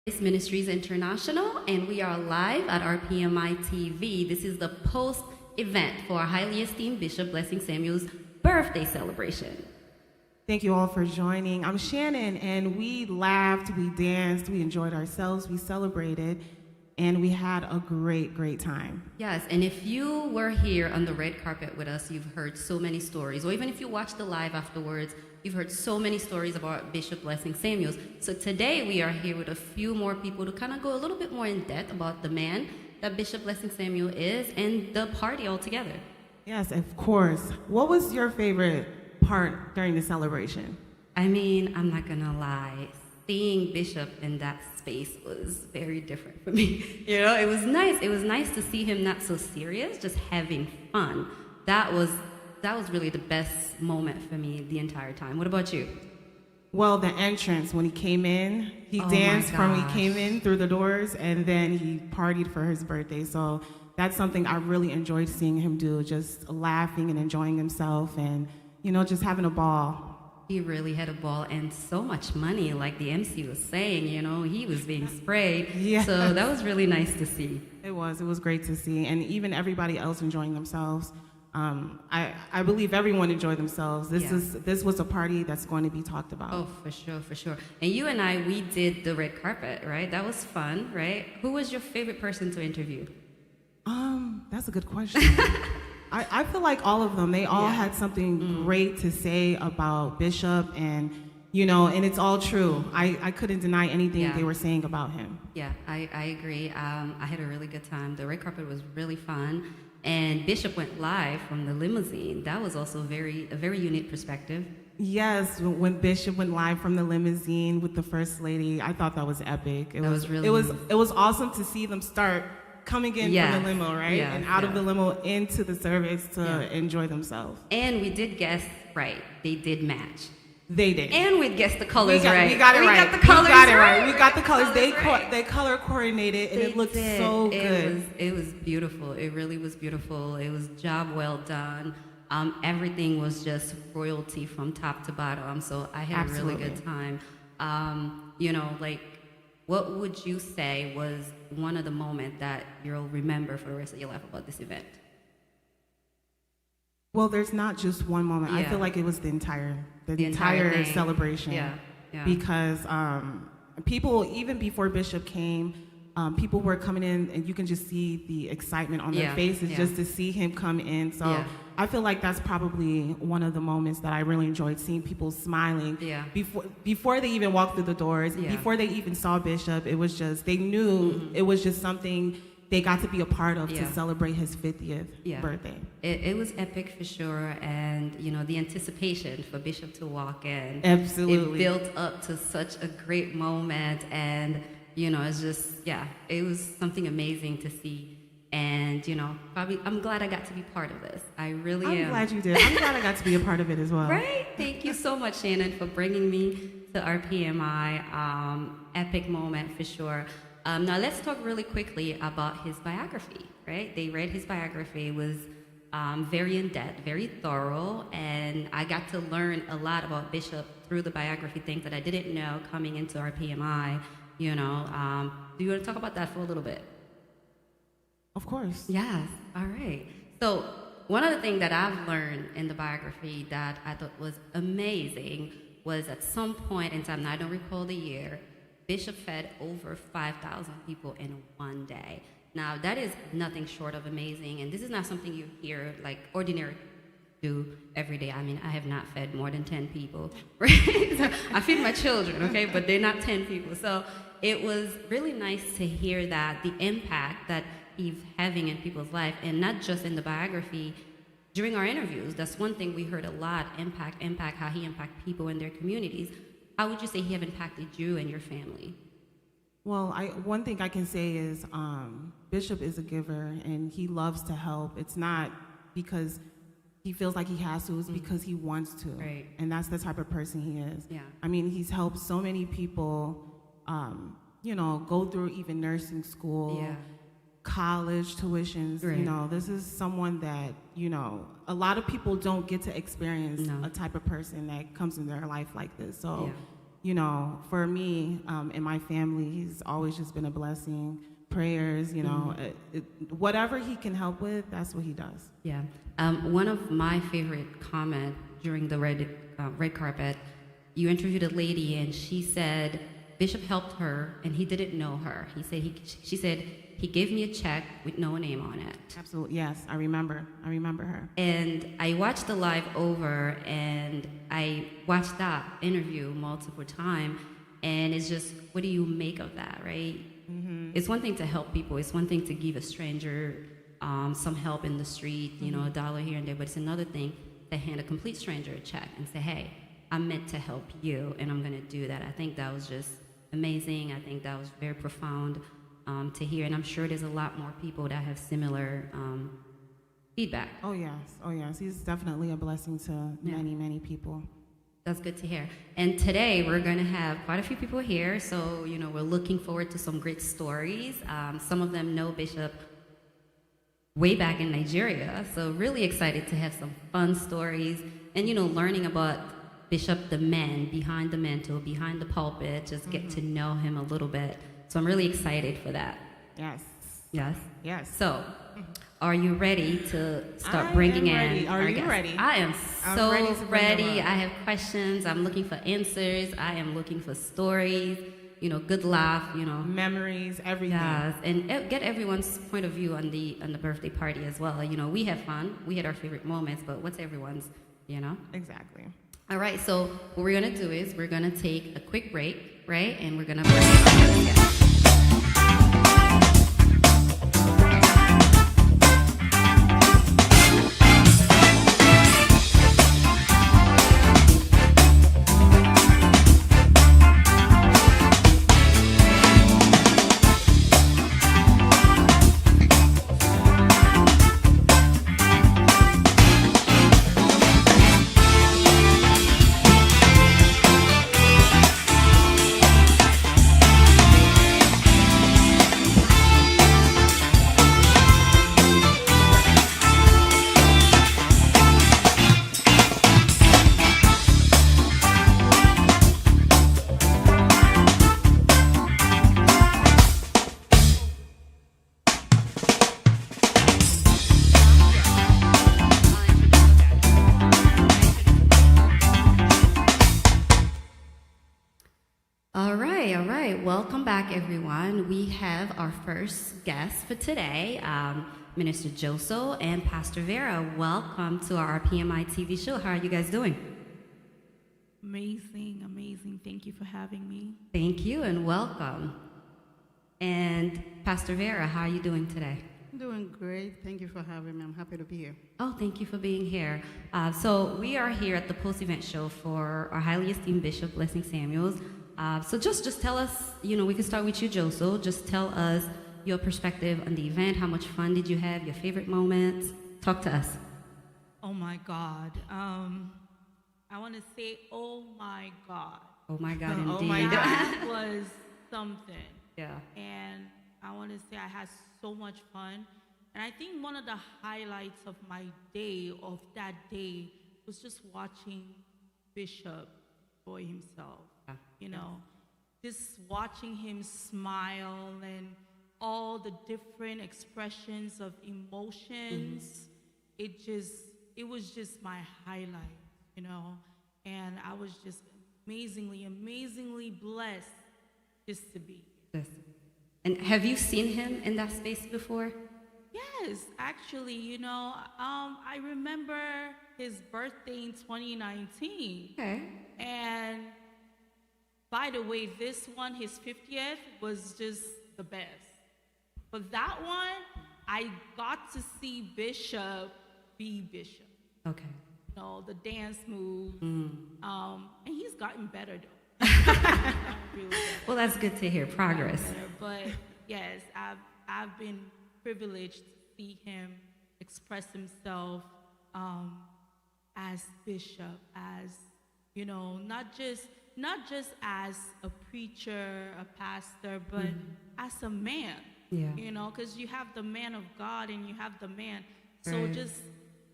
It's Ministries International, and we are live at RPMI TV. This is the post-event for our highly esteemed Bishop Blessing Samuel's birthday celebration. Thank you all for joining. I'm Shannon, and we laughed, we danced, we enjoyed ourselves, we celebrated, and we had a great, great time. Yes, and if you were here on the red carpet with us, you've heard so many stories, or even if you watched the live afterwards, you've heard so many stories about Bishop Blessing Samuels. So today we are here with a few more people to kind of go a little bit more in depth about the man that Bishop Blessing Samuel is and the party altogether. Yes, of course. What was your favorite part during the celebration? I mean, I'm not gonna lie, seeing Bishop in that space was very different for me. You know, it was nice. It was nice to see him not so serious, just having fun. That was really the best moment for me the entire time. What about you? Well, the entrance, when he came in, he danced from when he came in through the doors, and then he partied for his birthday. So that's something I really enjoyed seeing him do, just laughing and enjoying himself and, you know, just having a ball. He really had a ball and so much money, like the MC was saying, you know, he was being sprayed. Yes. So that was really nice to see. It was great to see. And even everybody else enjoying themselves. I believe everyone enjoyed themselves. This was a party that's going to be talked about. Oh, for sure, for sure. And you and I, we did the red carpet, right? That was fun, right? Who was your favorite person to interview? That's a good question. I feel like all of them, they all had something great to say about Bishop, and, you know, and it's all true. I couldn't deny anything they were saying about him. Yeah, I agree. I had a really good time. The red carpet was really fun. And Bishop went live from the limousine. That was also a very unique perspective. Yes, when Bishop went live from the limousine with the First Lady, I thought that was epic. It was awesome to see them start coming in from the limo, right? And out of the limo into the service to enjoy themselves. And we did guess right. They did match. They did. And we guessed the colors right. We got it right. We got the colors right. We got the colors. They color coordinated, and it looked so good. It was beautiful. It really was beautiful. It was job well done. Everything was just royalty from top to bottom. So I had a really good time. You know, like, what would you say was one of the moments that you'll remember for the rest of your life about this event? Well, there's not just one moment. I feel like it was the entire celebration. Yeah. Because people, even before Bishop came, people were coming in, and you can just see the excitement on their faces just to see him come in. So I feel like that's probably one of the moments that I really enjoyed, seeing people smiling. Before they even walked through the doors, before they even saw Bishop, it was just, they knew it was just something they got to be a part of to celebrate his 50th birthday. It was epic for sure, and you know, the anticipation for Bishop to walk in. Absolutely. It built up to such a great moment, and you know, it's just, it was something amazing to see. And you know, probably, I'm glad I got to be part of this. I really am. I'm glad you did. I'm glad I got to be a part of it as well. Right? Thank you so much, Shannon, for bringing me to our PMI. Epic moment for sure. Now let's talk really quickly about his biography, right? They read his biography. It was very in-depth, very thorough, and I got to learn a lot about Bishop through the biography, things that I didn't know coming into our PMI, you know. Do you want to talk about that for a little bit? Of course. Yes, all right. So one of the things that I've learned in the biography that I thought was amazing was at some point in time, now I don't recall the year, Bishop fed over 5,000 people in one day. Now, that is nothing short of amazing, and this is not something you hear, like, ordinary do every day. I mean, I have not fed more than 10 people, right? So I feed my children, okay, but they're not 10 people. So it was really nice to hear that, the impact that he's having in people's life, and not just in the biography. During our interviews, that's one thing we heard a lot, impact, how he impacts people in their communities. How would you say he have impacted you and your family? Well, one thing I can say is Bishop is a giver, and he loves to help. It's not because he feels like he has to, it's because he wants to. Right. And that's the type of person he is. Yeah. I mean, he's helped so many people, you know, go through even nursing school, college tuitions. Right. You know, this is someone that, you know, a lot of people don't get to experience a type of person that comes in their life like this. So for me and my family, he's always just been a blessing. Prayers, whatever he can help with, that's what he does. Yeah. One of my favorite comments during the red carpet, you interviewed a lady and she said Bishop helped her and he didn't know her. She said he gave me a check with no name on it. Absolutely, yes, I remember her. And I watched the live over and I watched that interview multiple times, and it's just, what do you make of that, right? Mm-hmm. It's one thing to help people. It's one thing to give a stranger some help in the street, $1 here and there. But it's another thing to hand a complete stranger a check and say, hey, I'm meant to help you, and I'm going to do that. I think that was just amazing. I think that was very profound to hear. And I'm sure there's a lot more people that have similar feedback. Oh, yes. He's definitely a blessing to many, many people. That's good to hear. And today we're going to have quite a few people here. So, we're looking forward to some great stories. Some of them know Bishop way back in Nigeria. So really excited to have some fun stories and, learning about Bishop, the man, behind the mantle, behind the pulpit, just get to know him a little bit. So I'm really excited for that. Yes. Yes? Yes. So, are you ready to start bringing in our guests? Are you ready? I am so ready. I have questions. I'm looking for answers. I am looking for stories, good laugh, memories, everything. Yes, and get everyone's point of view on the birthday party as well. We had fun. We had our favorite moments, but what's everyone's, Exactly. All right, so what we're going to do is we're going to take a quick break, right? And we're going to bring our guests. Welcome back, everyone. We have our first guest for today, Minister Joso and Pastor Vera. Welcome to our PMI TV show. How are you guys doing? Amazing. Thank you for having me. Thank you and welcome. And Pastor Vera, how are you doing today? I'm doing great. Thank you for having me. I'm happy to be here. Oh, thank you for being here. So we are here at the post-event show for our highly esteemed Bishop Blessing Samuels. So just tell us, we can start with you, Joso. Just tell us your perspective on the event. How much fun did you have? Your favorite moments? Talk to us. Oh my God. I want to say, oh my God. Oh my God, indeed. Oh my God. That was something. Yeah. And I want to say I had so much fun. And I think one of the highlights of my day, of that day, was just watching Bishop enjoy himself. Just watching him smile and all the different expressions of emotions. It was just my highlight, and I was just amazingly blessed just to be here. Yes. And have you seen him in that space before? Yes, actually, I remember his birthday in 2019. Okay. And by the way, this one, his 50th, was just the best. But that one, I got to see Bishop be Bishop. Okay. The dance moves. And he's gotten better, though. Really better. Well, that's good to hear. Progress. But yes, I've been privileged to see him express himself as Bishop, as, not just as a preacher, a pastor, but as a man. Yeah. Because you have the man of God and you have the man. So Right.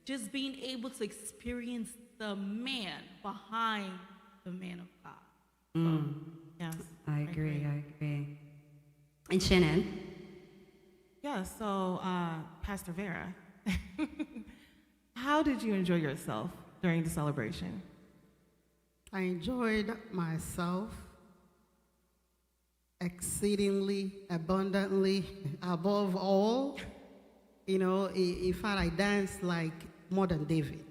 just being able to experience the man behind the man of God. Yes. I agree. And Shannon? Yeah, so Pastor Vera, how did you enjoy yourself during the celebration? I enjoyed myself exceedingly, abundantly, above all. You know, in fact, I danced like more than David.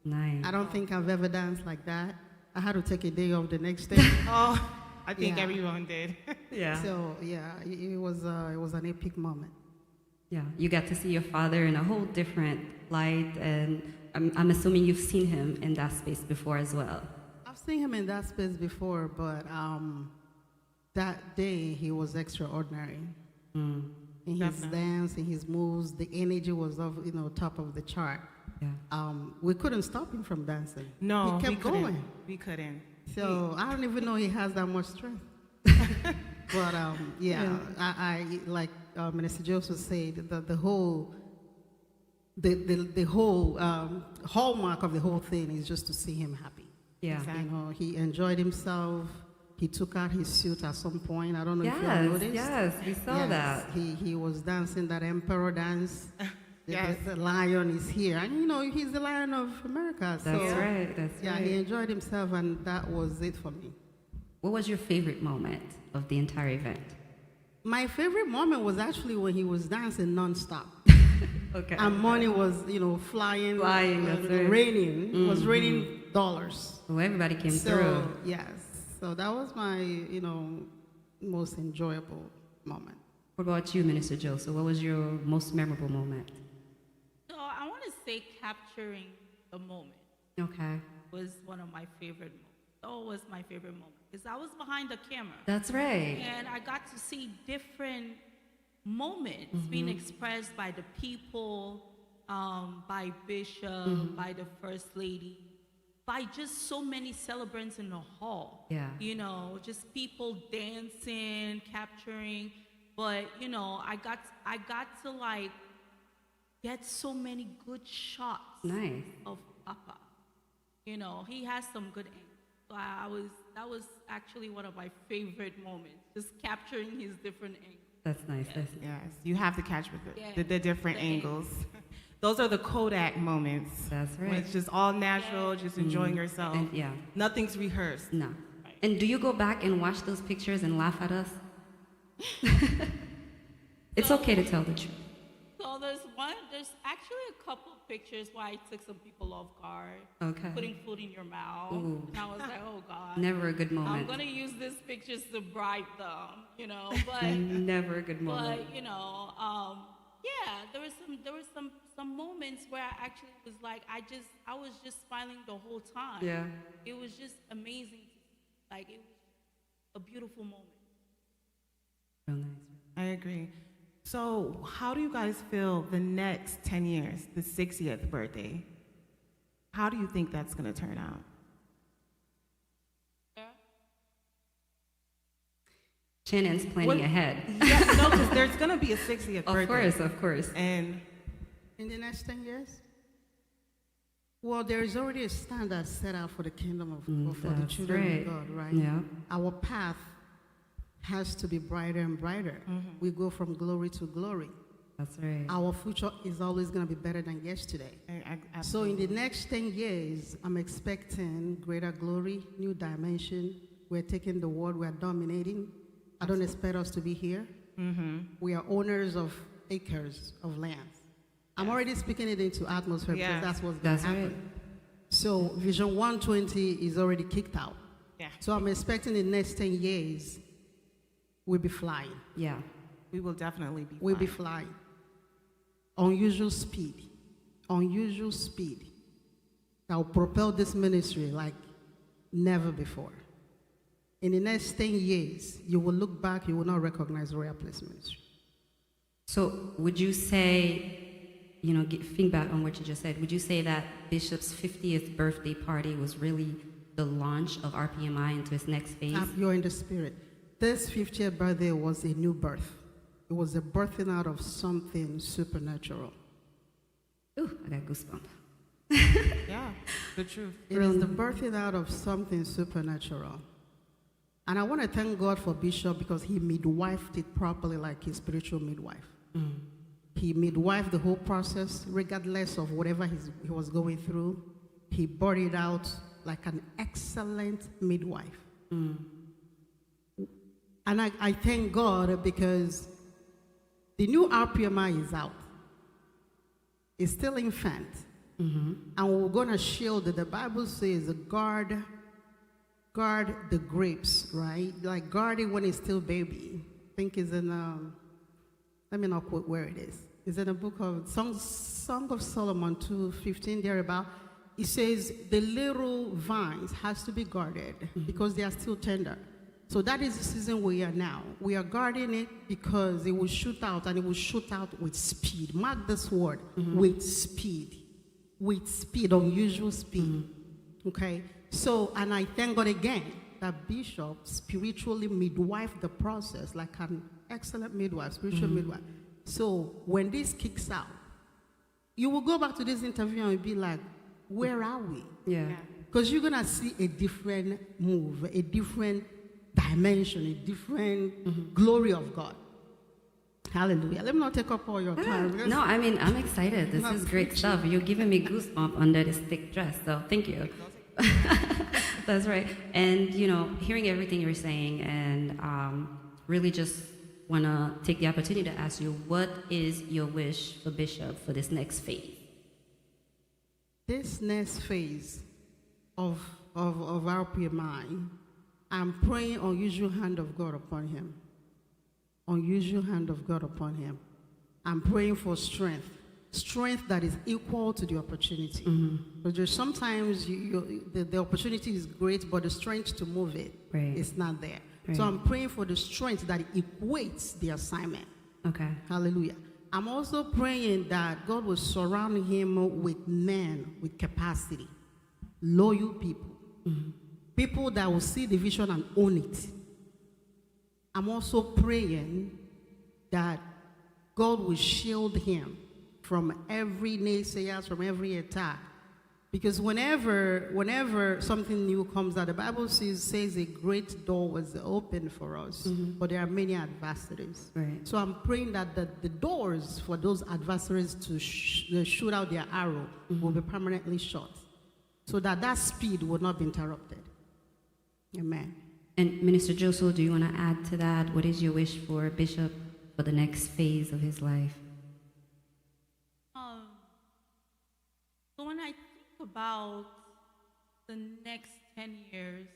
Nice. I don't think I've ever danced like that. I had to take a day off the next day. Oh, I think Yeah. everyone did. Yeah. So yeah, it was an epic moment. Yeah. You got to see your father in a whole different light, and I'm assuming you've seen him in that space before as well. I've seen him in that space before, but that day he was extraordinary. In his Definitely. dance, in his moves, the energy was top of the chart. Yeah. We couldn't stop him from dancing. No, he kept we couldn't. going. We couldn't. So I don't even know he has that much strength. But I like Minister Joseph said, the whole hallmark of the whole thing is just to see him happy. Yeah. Exactly. You know, he enjoyed himself. He took out his suit at some point. I don't know if you have noticed. Yes, we saw Yes, that. He was dancing that emperor dance. Yes. The lion is here. And you know, he's the lion of America. That's so, right. That's Yeah, right. he enjoyed himself, and that was it for me. What was your favorite moment of the entire event? My favorite moment was actually when he was dancing nonstop. Okay. And money was, flying. Flying, that's right. Raining. It was raining dollars. Well, everybody came So, through. yes. So that was my, most enjoyable moment. What about you, Minister Joseph? What was your most memorable moment? So I want to say capturing the moment Okay. was one of my favorite moments. Oh, was my favorite moment because I was behind the camera. That's right. And I got to see different moments being expressed by the people, by Bishop, by the First Lady, by just so many celebrants in the hall. Yeah. You know, just people dancing, capturing. But, I got to like get so many good shots Nice. of Papa. He has some good angles. So that was actually one of my favorite moments, just capturing his different angles. That's nice. That's nice. Yes, you have to catch with it. Yeah. The different The angles. Those are the Kodak moments. That's When right. it's just all natural, just enjoying yourself. And yeah. Nothing's rehearsed. No. And do you go back and watch those pictures and laugh at us? It's okay to tell the truth. So there's actually a couple pictures where I took some people off guard, Okay. putting food in your mouth. Ooh. And I was like, oh God. Never a good I'm moment. gonna use these pictures to bribe them, but Never a good moment. but there was some moments where I actually was like I was just smiling the whole time. Yeah. It was just amazing. Like it was a beautiful moment. Real nice. I agree. So, how do you guys feel the next 10 years, the 60th birthday? How do you think that's going to turn out? Yeah. Shannon's planning ahead. Yeah, no, because there's going to be a 60th birthday. Of course. And In the next 10 years? Well, there is already a standard set out for the kingdom of for the That's children right. of God, right? Yeah. Our path has to be brighter and brighter. We go from glory to glory. That's right. Our future is always going to be better than yesterday. So in the next 10 years, I'm expecting greater glory, new dimension. We're taking the world, we're dominating. I don't expect us to be here. We are owners of acres of land. I'm already speaking it into atmosphere Yeah. because that's what's going That's to happen. right. So Vision 120 is already kicked out. yeah, So I'm expecting in the next 10 years, we'll be flying. Yeah. we will definitely be We'll be fine. flying. Unusual speed. Unusual speed. That will propel this ministry like never before. In the next 10 years, you will look back, you will not recognize Royal Place Ministry. So would you say, think back on what you just said, would you say that Bishop's 50th birthday party was really the launch of RPMI into its next phase? You're in the spirit. This 50th birthday was a new birth. It was a birthing out of something supernatural. Ooh, I got goosebumps. Yeah, the truth. It is the birthing out of something supernatural. And I want to thank God for Bishop because he midwifed it properly like his spiritual midwife. He midwifed the whole process, regardless of whatever he was going through. He brought it out like an excellent midwife. And I thank God because the new RPMI is out. It's still infant. And we're going to shield it. The Bible says, guard the grapes, right? Like guard it when it's still baby. I think it's in, let me not quote where it is. It's in the book of Song of Solomon 2:15, thereabout. It says the little vines has to be guarded because they are still tender. So that is the season we are now. We are guarding it because it will shoot out, and it will shoot out with speed. Mark this word, with speed. With speed, unusual speed. Okay? So, and I thank God again that Bishop spiritually midwifed the process like an excellent midwife, spiritual midwife. So when this kicks out, you will go back to this interview and be like, where are we? Yeah. Because you're going to see a different move, a different dimension, a different glory of God. Hallelujah. Let me not take up all your time. No, I mean, I'm excited. This is great stuff. You're giving me goosebumps under this thick dress, so thank you. That's right. And, you know, hearing everything you're saying, and really just want to take the opportunity to ask you, what is your wish for Bishop for this next phase? This next phase of RPMI, I'm praying unusual hand of God upon him. Unusual hand of God upon him. I'm praying for strength. Strength that is equal to the opportunity. Because there's sometimes the opportunity is great, but the strength to move it is not there. Right. So I'm praying for the strength that equates the assignment. Okay. Hallelujah. I'm also praying that God will surround him with men with capacity, loyal people, people that will see the vision and own it. I'm also praying that God will shield him from every naysayer, from every attack. Because whenever something new comes out, the Bible says a great door was opened for us, but there are many adversaries. Right. So I'm praying that the doors for those adversaries to shoot out their arrow will be permanently shut, so that speed will not be interrupted. Amen. And Minister Joseph, do you want to add to that? What is your wish for Bishop for the next phase of his life? So when I think about the next 10 years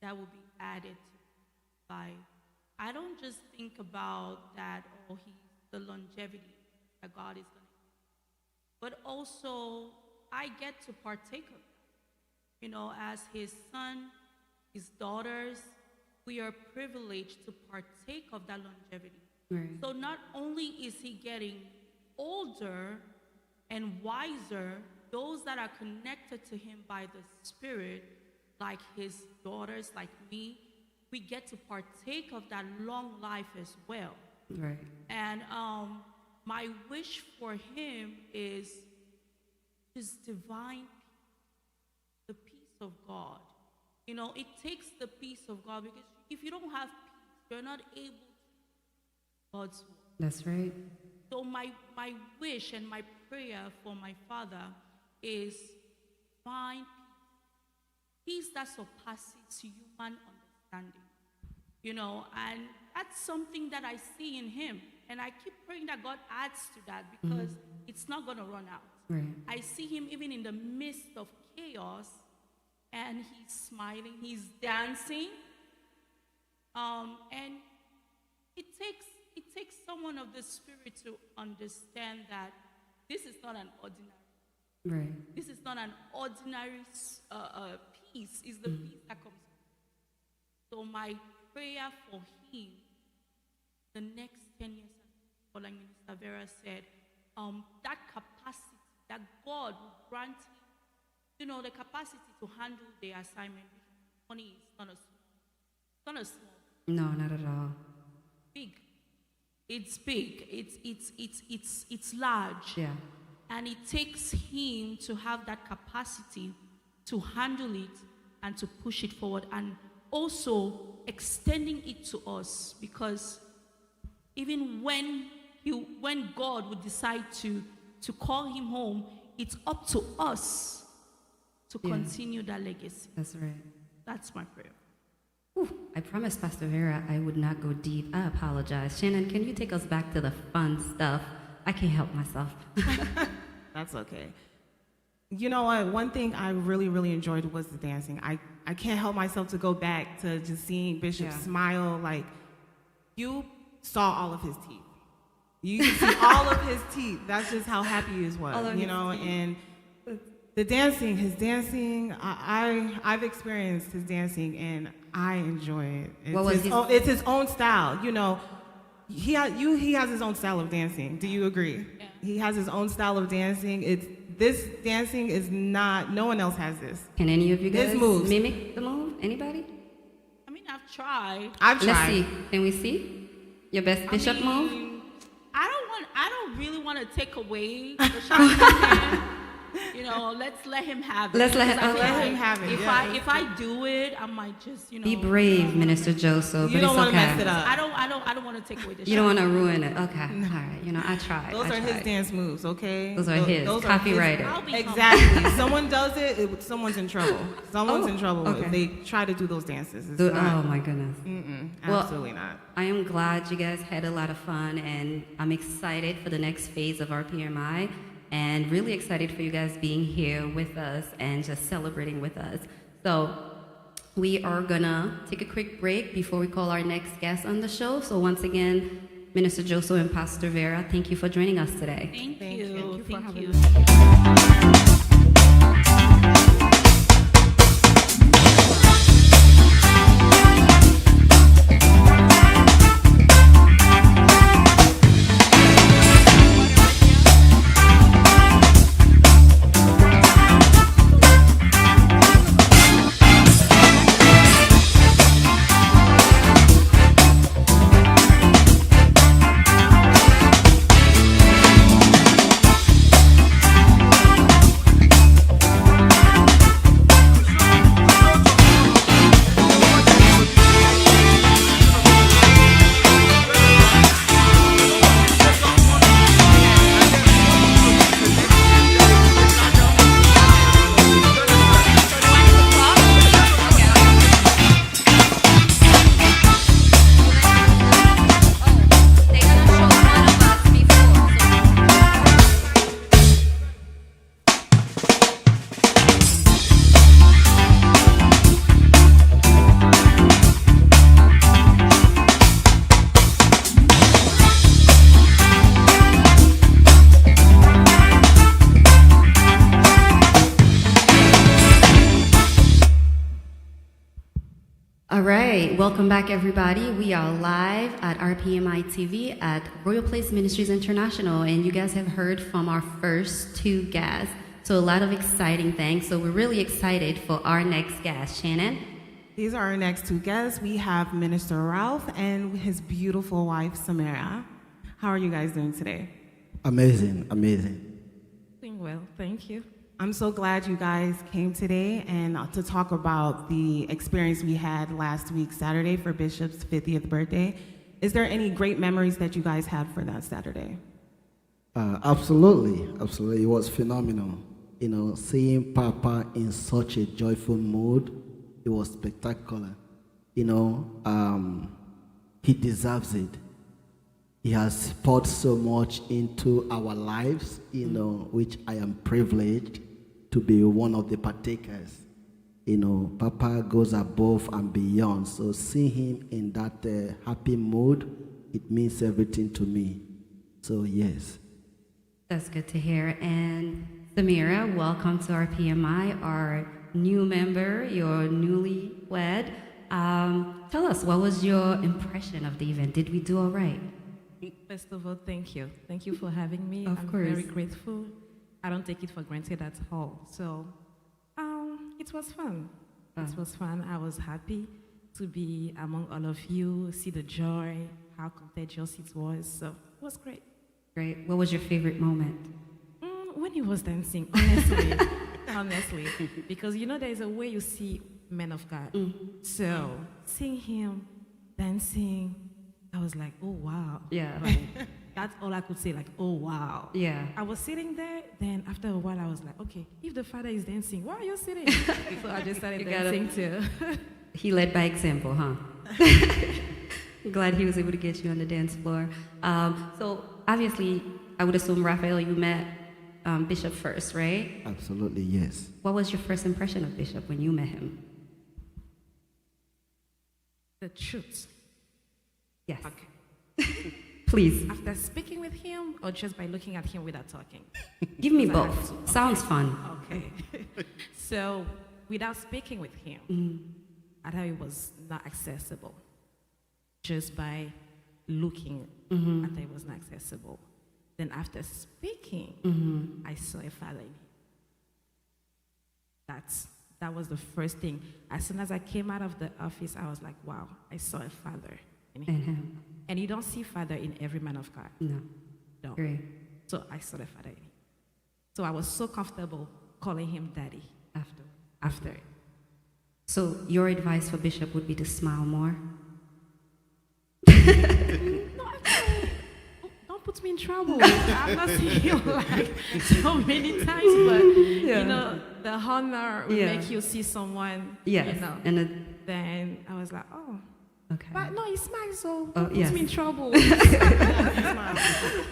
that will be added to life, I don't just think about that, oh, he's the longevity that God is going to give, but also I get to partake of it. You know, as his son, his daughters, we are privileged to partake of that longevity. Right. So not only is he getting older and wiser, those that are connected to him by the Spirit, like his daughters, like me, we get to partake of that long life as well. Right. And my wish for him is just divine peace, the peace of God. You know, it takes the peace of God, because if you don't have peace, you're not able to do God's will. That's right. So my wish and my prayer for my father is find peace that surpasses human understanding. You know, and that's something that I see in him. And I keep praying that God adds to that, because it's not going to run out. Right. I see him even in the midst of chaos, and he's smiling, he's dancing. And it takes someone of the Spirit to understand that this is not an ordinary. Right. This is not an ordinary peace. It's the peace that comes. So my prayer for him, the next 10 years, like Minister Vera said, that capacity that God will grant him, you know, the capacity to handle the assignment. Money is not a small. It's not a small. No, not at all. Big. It's big. It's large. Yeah. And it takes him to have that capacity to handle it and to push it forward. And also extending it to us, because even when God would decide to call him home, it's up to us to continue that legacy. That's right. That's my prayer. Ooh, I promised Pastor Vera I would not go deep. I apologize. Shannon, can you take us back to the fun stuff? I can't help myself. That's okay. You know what? One thing I really, really enjoyed was the dancing. I can't help myself to go back to just seeing Bishop smile. Like, you saw all of his teeth. You see all of his teeth. That's just how happy he was, you know? And his dancing, I've experienced his dancing, and I enjoy it. It's his own style, you know. He has his own style of dancing. Do you agree? Yeah. He has his own style of dancing. This dancing is not, no one else has this. Can any of you guys mimic the move? Anybody? I mean, I've tried. Let's see. Can we see your best Bishop move? I don't really want to take away the shot. You know, let's let him have it. Let him have it. If I do it, I might just, you know. Be brave, Minister Joseph. You don't want to mess it up. I don't want to take away the shot. You don't want to ruin it. Okay. All right. You know, I tried. Those are his dance moves, okay? Those are his. Copyrighted. Exactly. Someone does it, someone's in trouble. Someone's in trouble if they try to do those dances. Oh my goodness. Absolutely not. I am glad you guys had a lot of fun, and I'm excited for the next phase of our PMI. And really excited for you guys being here with us and just celebrating with us. So we are gonna take a quick break before we call our next guest on the show. So once again, Minister Joseph and Pastor Vera, thank you for joining us today. Thank you for having us. Welcome back, everybody. We are live at RPMI TV at Royal Place Ministries International, and you guys have heard from our first two guests. So a lot of exciting things. So we're really excited for our next guest. Shannon? These are our next two guests. We have Minister Ralph and his beautiful wife, Samara. How are you guys doing today? Amazing. Doing well, thank you. I'm so glad you guys came today and to talk about the experience we had last week, Saturday, for Bishop's 50th birthday. Is there any great memories that you guys had for that Saturday? Absolutely. It was phenomenal. You know, seeing Papa in such a joyful mood, it was spectacular. You know, he deserves it. He has poured so much into our lives, you know, which I am privileged to be one of the partakers. You know, Papa goes above and beyond. So seeing him in that happy mood, it means everything to me. So yes. That's good to hear. And Samira, welcome to our PMI, our new member, your newlywed. Tell us, what was your impression of the event? Did we do all right? First of all, thank you. Thank you for having me. Of course. I'm very grateful. I don't take it for granted at all. So, it was fun. It was fun. I was happy to be among all of you, see the joy, how contagious it was. So, it was great. Great. What was your favorite moment? When he was dancing, honestly. Honestly. Because, you know, there's a way you see men of God. So seeing him dancing, I was like, oh wow. Yeah. Like, that's all I could say, like, oh wow. Yeah. I was sitting there, then after a while I was like, okay, if the father is dancing, why are you sitting? So I just started dancing too. He led by example, huh? Glad he was able to get you on the dance floor. So obviously, I would assume, Raphael, you met Bishop first, right? Absolutely, yes. What was your first impression of Bishop when you met him? The truth. Yes. Okay. Please. After speaking with him or just by looking at him without talking? Give me Because I had both. to. Okay. Sounds fun. Okay. So without speaking with him, I thought it was not accessible. Just by looking, I thought it was not accessible. Then after speaking, I saw a father in him. That was the first thing. As soon as I came out of the office, I was like, wow, I saw a father in him. And you don't see father in every man of God. No. No. Great. So I saw the father in him. So I was so comfortable calling him daddy after. So your advice for Bishop would be to smile more? No, actually, don't put me in trouble. I've not seen you like so many times, but you know, the honor will make you see someone. Yes. You know. And Then I was like, oh. okay. But no, he smiles, so Oh, don't yes. put me in trouble.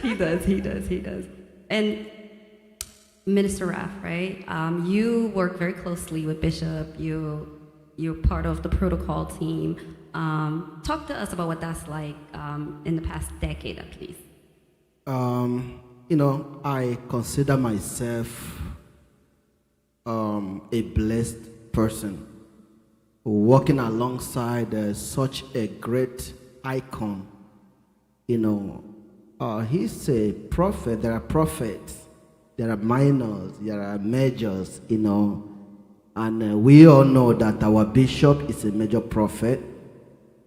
He does. And Minister Raph, right? You work very closely with Bishop. You're part of the protocol team. Talk to us about what that's like in the past decade, at least. I consider myself a blessed person walking alongside such a great icon. He's a prophet. There are prophets. There are minors. There are majors, And we all know that our bishop is a major prophet.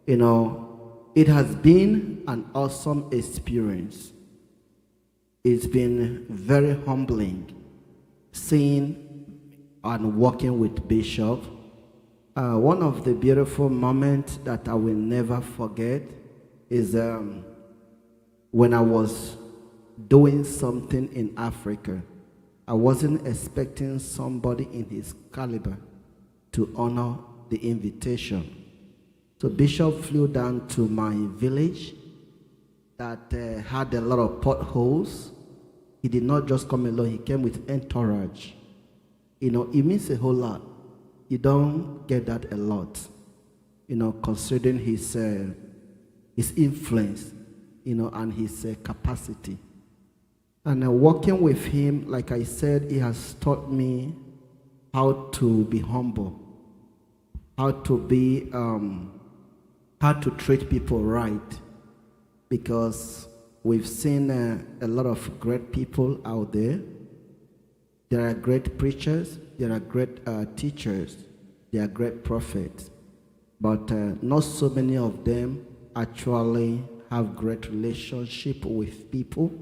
It has been an awesome experience. It's been very humbling seeing and working with Bishop. One of the beautiful moments that I will never forget is when I was doing something in Africa. I wasn't expecting somebody in his caliber to honor the invitation. So Bishop flew down to my village that had a lot of potholes. He did not just come alone, he came with entourage. It means a whole lot. You don't get that a lot, considering his influence, and his capacity. And working with him, like I said, he has taught me how to be humble, how to treat people right, because we've seen a lot of great people out there. There are great preachers, there are great teachers, there are great prophets, but not so many of them actually have great relationship with people.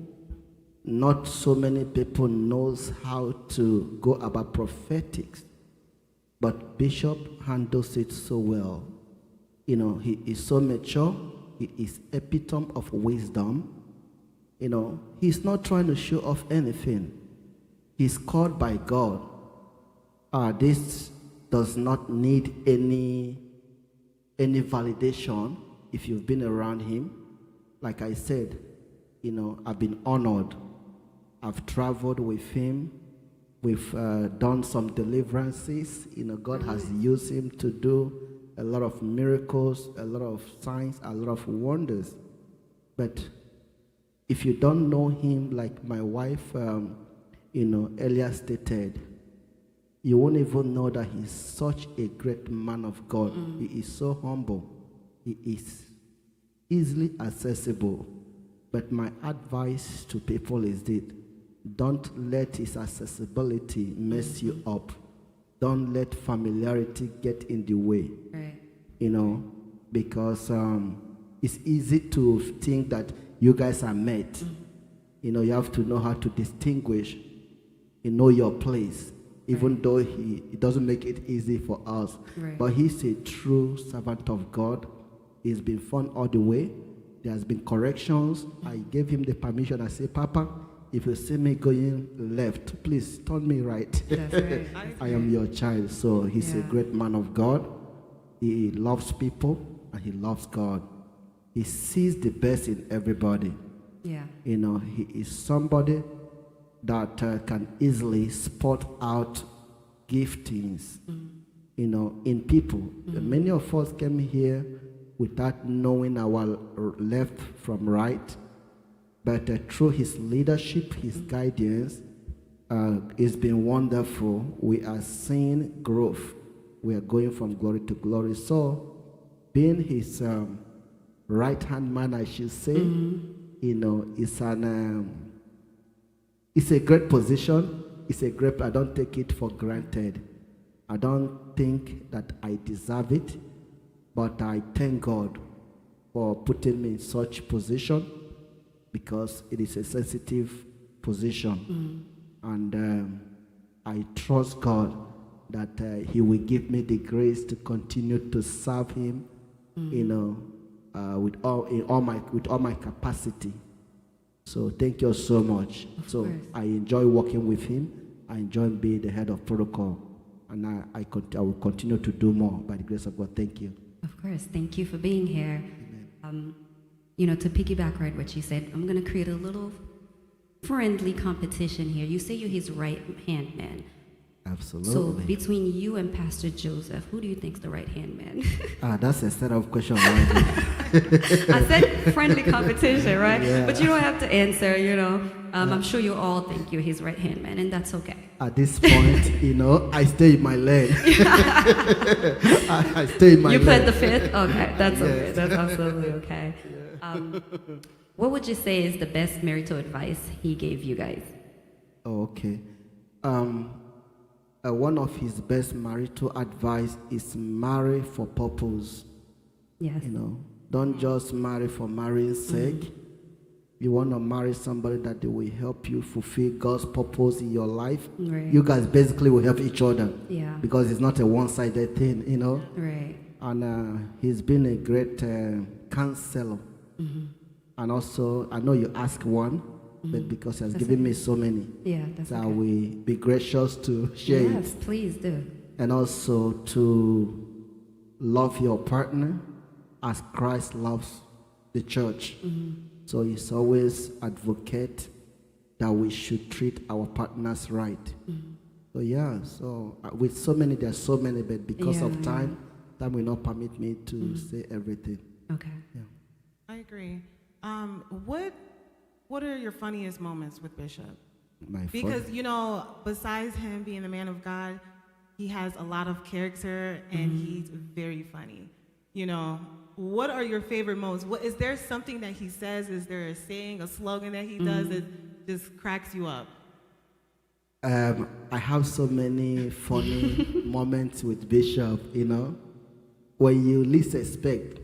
Not so many people knows how to go about prophetics, but Bishop handles it so well. He is so mature. He is epitome of wisdom. He's not trying to show off anything. He's called by God. This does not need any validation if you've been around him. Like I said, I've been honored. I've traveled with him. We've done some deliverances. God has used him to do a lot of miracles, a lot of signs, a lot of wonders. But if you don't know him, like my wife, earlier stated, you won't even know that he's such a great man of God. He is so humble. He is easily accessible. But my advice to people is that don't let his accessibility mess you up. Don't let familiarity get in the way. Right. Because it's easy to think that you guys are met. You have to know how to distinguish, your place. even though he doesn't make it easy for us. Right. But he's a true servant of God. He's been fun all the way. There has been corrections. I gave him the permission. I said, Papa, if you see me going left, please turn me right. That's right. I am your child. So he's a Yeah. great man of God. He loves people and he loves God. He sees the best in everybody. Yeah. You know, he is somebody that can easily spot out giftings, you know, in people. Many of us came here without knowing our left from right, but through his leadership, his guidance, it's been wonderful. We are seeing growth. We are going from glory to glory. So, being his right-hand man, I should say, you know, it's a great position. It's a great, I don't take it for granted. I don't think that I deserve it, but I thank God for putting me in such position because it is a sensitive position. And I trust God that he will give me the grace to continue to serve him, you know, with all my capacity. So thank you so much. Of course. I enjoy working with him. I enjoy being the head of protocol, and I will continue to do more by the grace of God. Thank you. Of course. Thank you for being here. You know, to piggyback right what you said, I'm going to create a little friendly competition here. You say you're his right-hand man. Absolutely. So between you and Pastor Joseph, who do you think's the right-hand man? That's a set of questions. Right? I said friendly competition, right? Yeah. But you don't have to answer, you know. I'm sure you all think you're his right-hand man, and that's okay. At this point, you know, I stay in my lane. I stay in my lane. You pled the fifth? Okay, that's okay. That's absolutely okay. What would you say is the best marital advice he gave you guys? Oh, okay. One of his best marital advice is marry for purpose. Yes. You know, don't just marry for marrying's sake. You want to marry somebody that they will help you fulfill God's purpose in your life. Right. You guys basically will help each other. Yeah. Because it's not a one-sided thing, you know. Right. And he's been a great counselor. And also, I know you asked one, but because he has given me so many, Yeah, that's so I okay. will be gracious to share Yes, it. please do. And also to love your partner as Christ loves the church. So he's always advocate that we should treat our partners right. So yeah, so with so many, there's so many, but because Yeah, of time will not permit me to say everything. Okay. Yeah. I agree. What are your funniest moments with Bishop? Because, you know, besides him being a man of God, he has a lot of character and he's very funny. You know, what are your favorite moments? Is there something that he says? Is there a saying, a slogan that he does that just cracks you up? I have so many funny moments with Bishop, you know. When you least expect,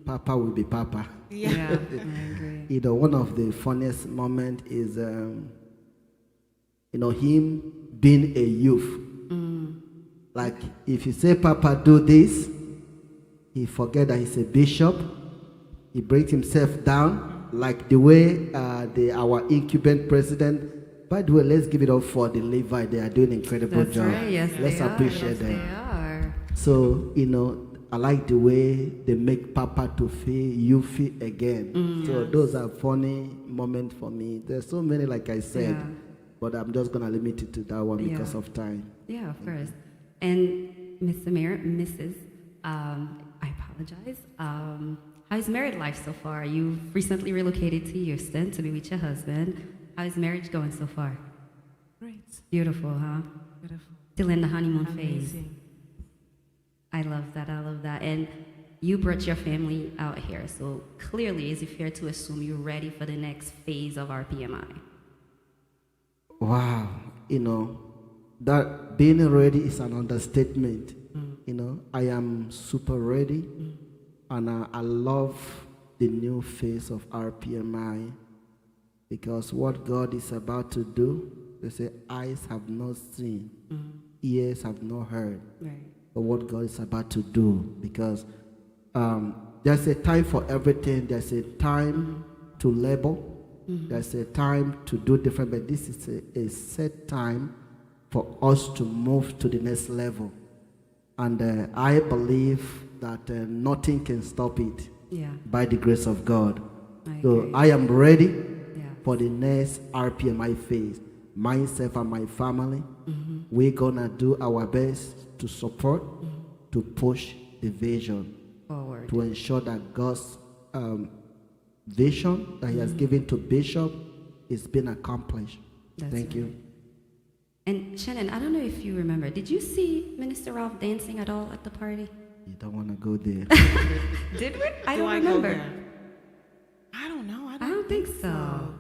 Papa will be Papa. Yeah, I agree. You know, one of the funniest moments is, you know, him being a youth. Like, if you say, Papa, do this, he forget that he's a bishop. He breaks himself down, like the way our incumbent president. By the way, let's give it up for the Levi. They are doing an incredible That's job. right. Yes, Let's they appreciate are. Yes, them. they are. So, you know, I like the way they make Papa to feel youthful again. So those are funny moments for me. There's so many, like I said, Yeah. but I'm just going to limit it to that one Yeah. because of time. Yeah, of course. And Mrs. I apologize. How's married life so far? You've recently relocated to Houston to be with your husband. How's marriage going so far? Great. Beautiful, huh? Beautiful. Still in the honeymoon phase. Amazing. I love that. I love that. And you brought your family out here, so clearly, is it fair to assume you're ready for the next phase of RPMI? Wow, you know, that being ready is an understatement. You know, I am super ready, and I love the new phase of RPMI because what God is about to do They say eyes have not seen, ears have not heard, Right. but what God is about to do. Because there's a time for everything. There's a time to labor. There's a time to do different, but this is a set time for us to move to the next level. And I believe that nothing can stop it by the grace of God. I am ready for the next RPMI phase. Myself and my family, we're gonna do our best to support, to push the vision Forward. to ensure that God's vision that He has given to Bishop is being accomplished. Thank you. And Shannon, I don't know if you remember, did you see Minister Ralph dancing at all at the party? You don't want to go there. Did we? I Do don't I go remember. there? I don't know. I don't think so.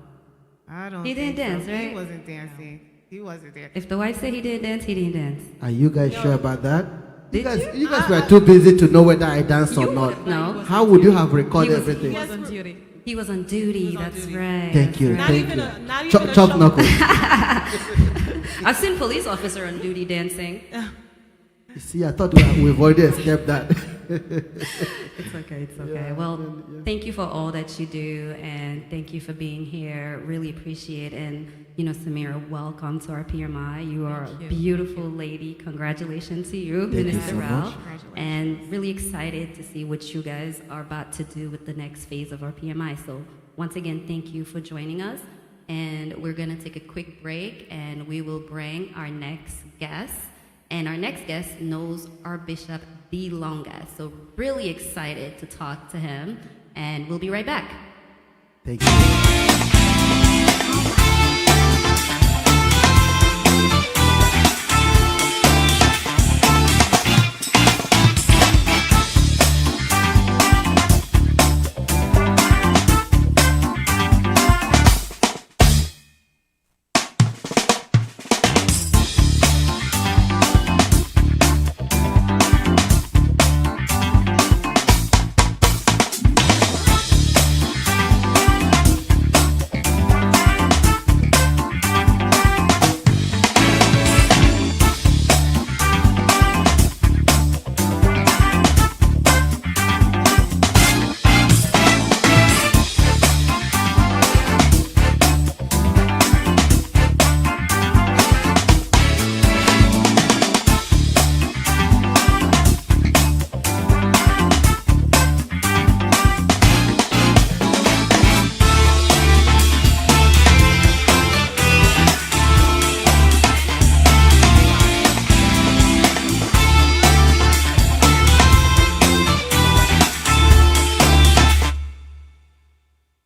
I don't. He didn't think dance, so. right? He wasn't dancing. He wasn't there. If the wife said he didn't dance, he didn't dance. Are you guys sure about that? Did You guys were too busy to know whether I danced or You not. would've known. How would you have recorded He was- everything? He was on duty. He was on duty, that's right. Thank you. Not Thank even you. a- not Chop, even a chop show. knuckles. I've seen police officer on duty dancing. You see, I thought we've already escaped that. It's okay, it's okay. Well, thank you for all that you do, and thank you for being here. Really appreciate it. And, you know, Samira, welcome to our PMI. You are Thank a you. beautiful lady. Congratulations to you, Thank you Minister so Ralph. much. Congratulations. And really excited to see what you guys are about to do with the next phase of our PMI. So, once again, thank you for joining us. And we're going to take a quick break, and we will bring our next guest. And our next guest knows our bishop the longest. So really excited to talk to him. And we'll be right back. Thank you.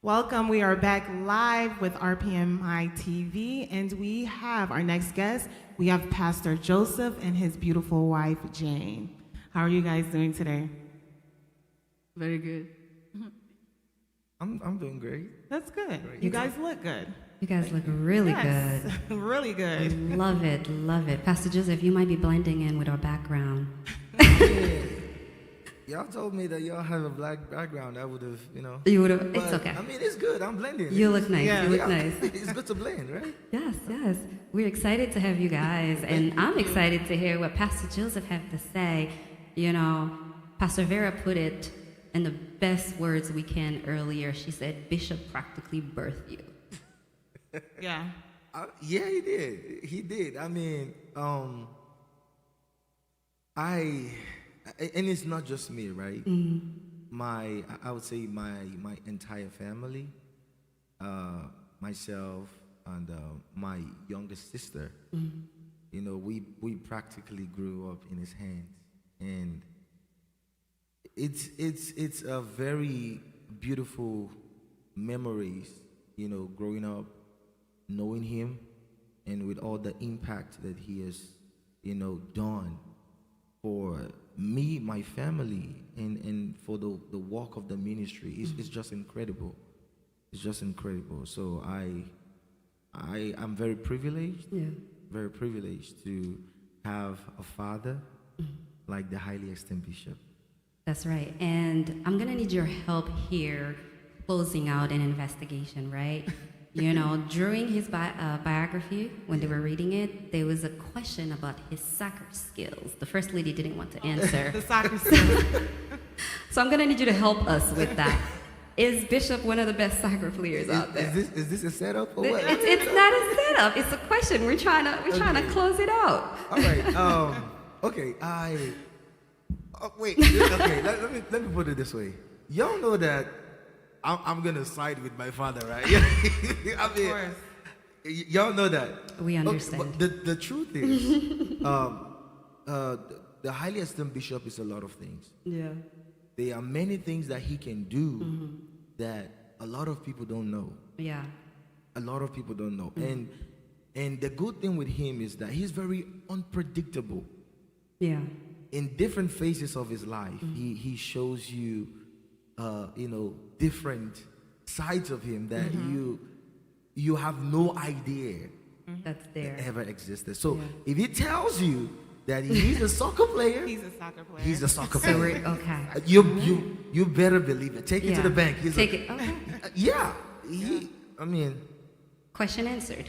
Welcome. We are back live with RPMI TV, and we have our next guest. We have Pastor Joseph and his beautiful wife, Jane. How are you guys doing today? Very good. I'm doing great. That's good. You guys look good. You guys look really Yes, really good. good. Love it, love it. Pastor Joseph, you might be blending in with our background. Y'all told me that y'all have a black background. I would have, You would have, it's but, okay. I mean, it's good. I'm blending. You look nice, Yeah. you look Yeah, nice. It's good to blend, right? Yes, yes. We're excited to have you guys, and I'm excited to hear what Pastor Joseph had to say. You know, Pastor Vera put it in the best words we can earlier. She said, Bishop practically birthed you. Yeah. Yeah, he did. He did. I mean, and it's not just me, right? I would say my entire family, myself and my youngest sister, we practically grew up in his hands, and it's a very beautiful memories, growing up, knowing him, and with all the impact that he has, done for me, my family, and for the walk of the ministry. It's just incredible. It's just incredible. So I'm very privileged, very privileged to have a father like the highly esteemed bishop. That's right. And I'm going to need your help here closing out an investigation, right? You know, during his biography, when they were reading it, there was a question about his soccer skills. The first lady didn't want to answer. The soccer skills. So I'm going to need you to help us with that. Is Bishop one of the best soccer players out there? Is this a setup or what? It's not a setup. It's a question. We're trying to close it out. All right. Okay. Wait. Okay. Let me put it this way. Y'all know that I'm gonna side with my father, right? I mean, Of course. Y'all know that. We understand. Okay, but the truth is, the highly esteemed bishop is a lot of things. Yeah. There are many things that he can do that a lot of people don't know. Yeah. A lot of people don't know. And the good thing with him is that he's very unpredictable. Yeah. In different phases of his life, he shows you, different sides of him that you have no idea That's there. ever existed. So if he tells you that he's a soccer player, He's a soccer player. he's a soccer So player. we're okay. You better believe it. Take it to the bank. He's Take it. Okay. Yeah. Question answered.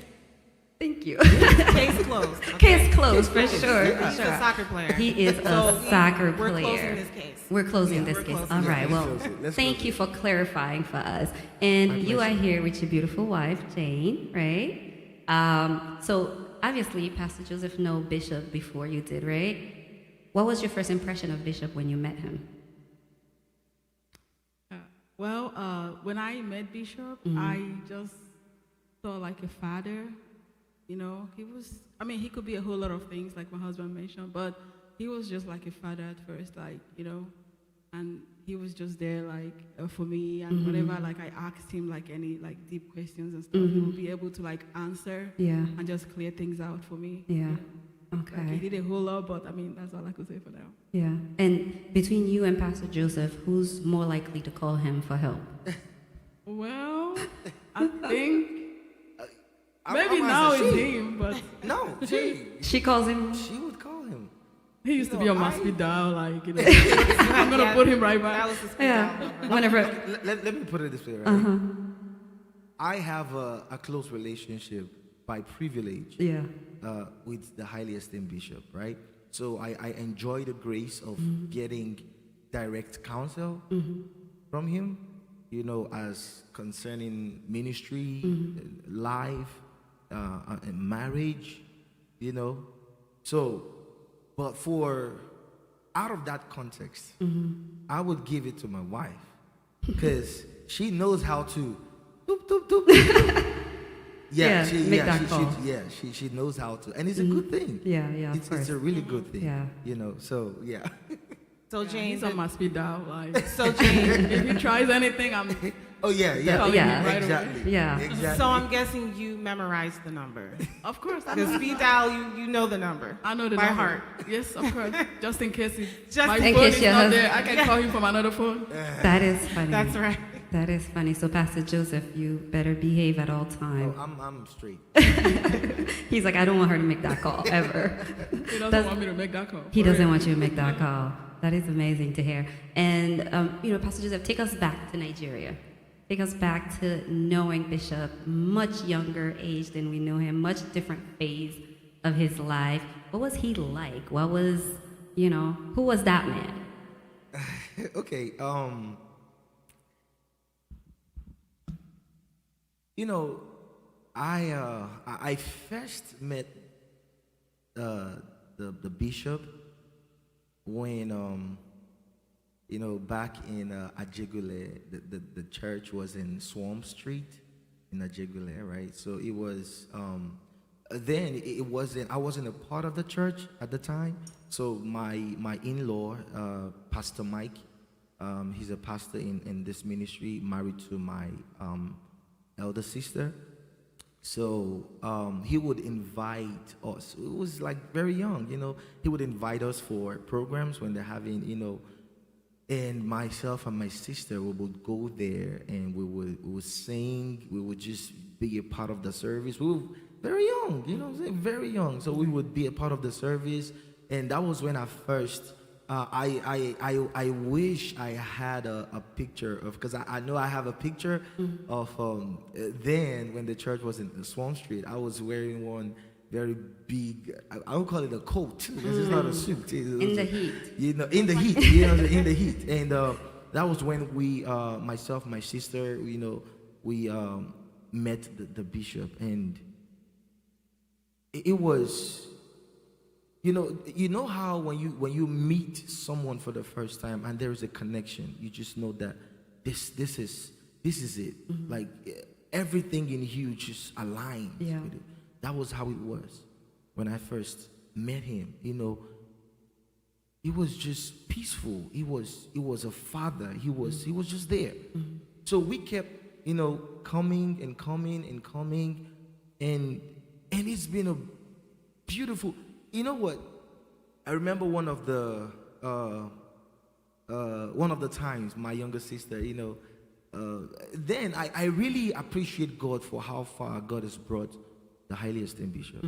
Thank you. Case closed. Okay. Case closed for sure. He's a soccer player. He is So a soccer we're player. closing this case. We're closing this we're case. closing All this right. case. Well, Let's thank close you for clarifying for us. And you are here with your beautiful wife, Jane, right? So obviously, Pastor Joseph knew Bishop before you did, right? What was your first impression of Bishop when you met him? When I met Bishop, I just saw like a father. You know, he could be a whole lot of things, like my husband mentioned, but he was just like a father at first, like, and he was just there, like, for me, and whenever, like, I asked him, like, any, like, deep questions and stuff, he would be able to, like, answer and just clear things out for me. Yeah. Like, he Okay. did a whole lot, but, that's all I could say for now. Yeah. And between you and Pastor Joseph, who's more likely to call him for help? Well, I think I'm maybe as now a it's she. him, but No, She calls him. she would call him. he used to be on my speed dial, like, I'm going to Yeah, put him right That back. was the speed Yeah. dial. Whenever. Let me put it this way, right? I have a close relationship by privilege Yeah. with the highly esteemed bishop, right? So I enjoy the grace of getting direct counsel from him, as concerning ministry, life, and marriage, So, but out of that context, I would give it to my wife because she knows how to doop, doop, doop, doop. Make that call. She knows how to, and it's a good thing. Yeah, yeah, of It's course. a really good thing. Yeah. So yeah. So Jane, He's on my speed dial, like, so Jane, if he tries anything, I'm Oh yeah. calling Yeah. him right away. Exactly. Yeah. Exactly. so I'm guessing you memorized the number. Of course, I Because know. speed dial, you know the number. I know the by number. heart. Yes, of course. Just in case Just my in phone case is your not husband- there, I can call him from another phone. That is funny. That's right. That is funny. So, Pastor Joseph, you better behave at all Oh, times. I'm straight. He's like, I don't want her to make that call ever. He doesn't Does- want me to make that call. He For doesn't real. want you to make that call. That is amazing to hear. And, Pastor Joseph, take us back to Nigeria. Take us back to knowing Bishop, much younger age than we knew him, much different phase of his life. What was he like? What was, who was that man? Okay. I first met the bishop when back in Ajegule, the church was in Swamp Street in Ajegule, right? So it was then it wasn't, I wasn't a part of the church at the time. So my in-law, Pastor Mike, he's a pastor in this ministry, married to my elder sister. So he would invite us. It was like very young, He would invite us for programs when they're having, and myself and my sister, we would go there and we would sing. We would just be a part of the service. We were very young, very young. So we would be a part of the service, and that was when I first I wish I had a picture of, because I know I have a picture of then when the church was in Swan Street. I was wearing one very big, I would call it a coat. This is not a suit. In the heat. You know, in the heat. You know, in the heat. And that was when we, myself, my sister, you know, we met the bishop, and it was. You know how when you meet someone for the first time and there is a connection, you just know that this is it. Like everything in you just aligns with it. That was how it was when I first met him. You know, he was just peaceful. He was a father. He was just there. So we kept, you know, coming, and it's been a beautiful. You know what? I remember one of the times my younger sister, you know, then I really appreciate God for how far God has brought the highly esteemed bishop.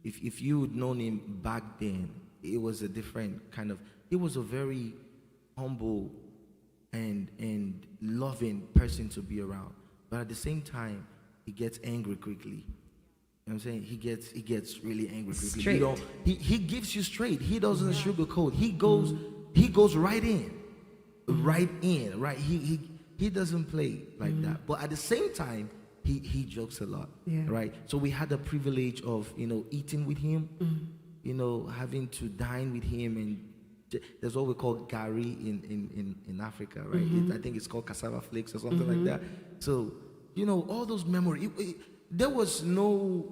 If you had known him back then, it was a different kind of. He was a very humble and loving person to be around, but at the same time, he gets angry quickly. You know what I'm saying? He gets really angry quickly. Straight. He gives you straight. He doesn't sugarcoat. He goes right in. Right in. Right. He doesn't play like that. But at the same time, he jokes a lot. Yeah. Right. So we had the privilege of, you know, eating with him, you know, having to dine with him, and there's what we call gari in Africa, right? I think it's called cassava flakes or something like that. So, you know, all those memories. There was no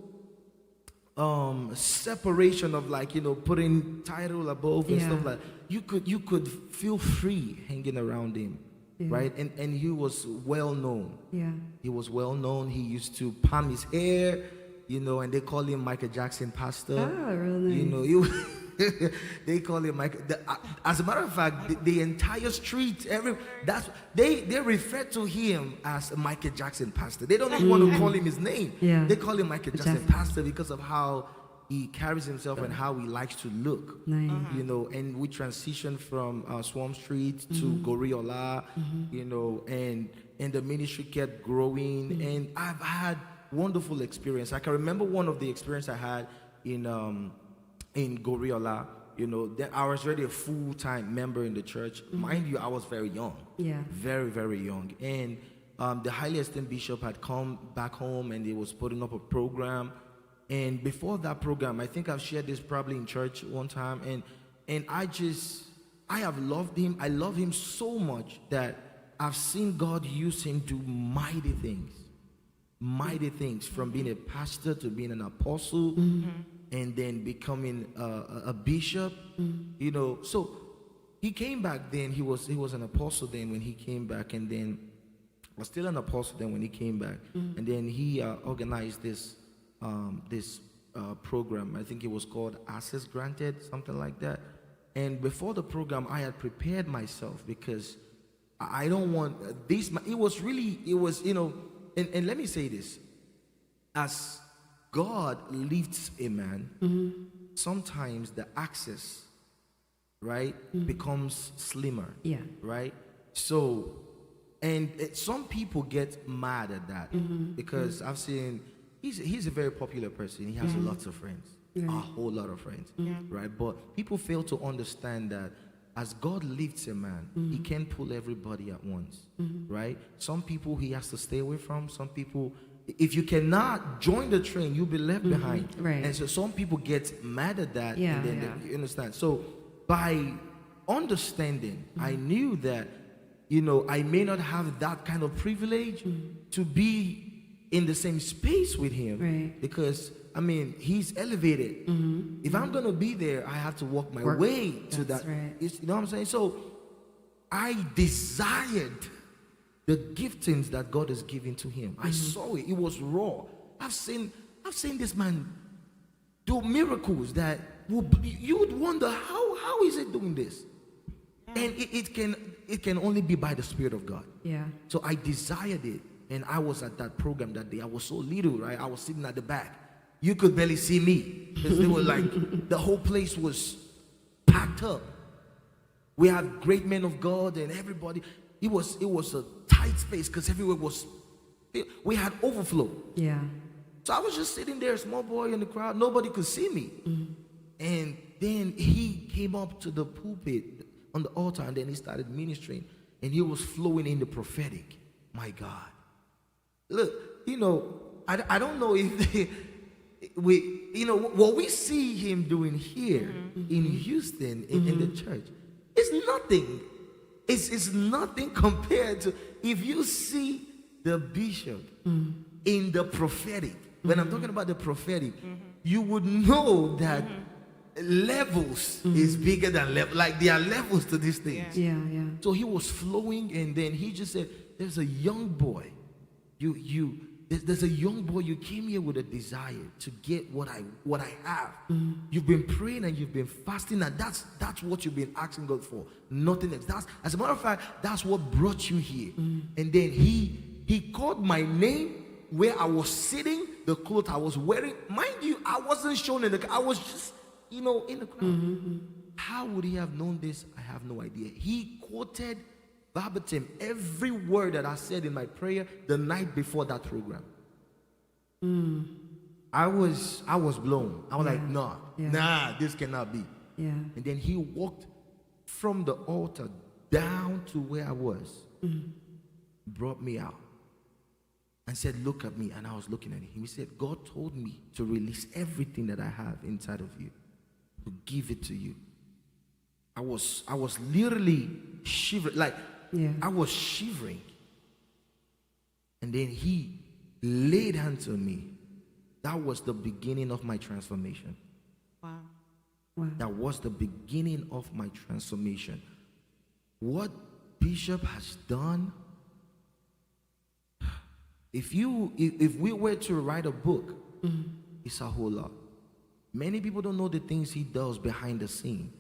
separation of, like, you know, putting title above and stuff like that. You could feel free hanging around him, right? And he was well known. Yeah. He was well known. He used to palm his hair, you know, and they call him Michael Jackson Pastor. Oh, really? You know, they call him Michael. As a matter of fact, the entire street, they refer to him as Michael Jackson Pastor. They don't even want to call him his name. Yeah. They call him Michael Jackson Pastor because of how he carries himself and how he likes to look. Nice. You know, and we transitioned from Swarm Street to Goriola, you know, and the ministry kept growing, and I've had wonderful experience. I can remember one of the experience I had in Goriola. You know, then I was already a full-time member in the church. Mind you, I was very young. Yeah. Very, very young. And the highly esteemed bishop had come back home, and he was putting up a program. And before that program, I think I've shared this probably in church one time, and I have loved him. I love him so much that I've seen God use him do mighty things, from being a pastor to being an apostle, and then becoming a bishop. You know, so he came back then. He was an apostle then when he came back, and then was still an apostle then when he came back, and then he organized this program. I think it was called Access Granted, something like that. And before the program, I had prepared myself because I don't want this. It was, you know, and let me say this. As God lifts a man, sometimes the access, right, becomes slimmer. Yeah. Right? So, and some people get mad at that because I've seen, he's a very popular person. He has lots of friends, a whole lot of friends, right? But people fail to understand that as God lifts a man, he can't pull everybody at once, right? Some people he has to stay away from. Some people, if you cannot join the train, you'll be left behind. Right. And so some people get mad at that. And then you understand. So by understanding, I knew that, you know, I may not have that kind of privilege to be in the same space with him, Right. because I mean, he's elevated. If I'm gonna be there, I have to walk my way to that. Right. You know what I'm saying? So I desired the giftings that God has given to him. I saw it. It was raw. I've seen this man do miracles that you would wonder how is it doing this? And it can only be by the Spirit of God. Yeah. So I desired it, and I was at that program that day. I was so little, right? I was sitting at the back. You could barely see me because they were like, the whole place was packed up. We had great men of God and everybody. It was a tight space because everywhere was, we had overflow. Yeah. So I was just sitting there, small boy in the crowd. Nobody could see me. And then he came up to the pulpit on the altar, and then he started ministering, and he was flowing in the prophetic. My God. Look, you know, I don't know if we, you know, what we see him doing here in Houston, in the church, it's nothing. It's nothing compared to if you see the bishop in the prophetic. When I'm talking about the prophetic, you would know that levels is bigger than level. Like there are levels to these things. Yeah, yeah. So he was flowing, and then he just said, "There's a young boy. There's a young boy. You came here with a desire to get what I have. You've been praying and you've been fasting, and that's what you've been asking God for. Nothing else. That's, as a matter of fact, that's what brought you here." And then he called my name where I was sitting, the clothes I was wearing. Mind you, I wasn't shown in the. I was just, you know, in the crowd. How would he have known this? I have no idea. He quoted verbatim every word that I said in my prayer the night before that program. I was blown. I was like, nah, this cannot be. Yeah. And then he walked from the altar down to where I was, brought me out, and said, "Look at me." And I was looking at him. He said, "God told me to release everything that I have inside of you, to give it to you." I was literally shivering, like I was shivering. And then he laid hands on me. That was the beginning of my transformation. Wow. Wow. That was the beginning of my transformation. What Bishop has done, if we were to write a book, it's a whole lot. Many people don't know the things he does behind the scene.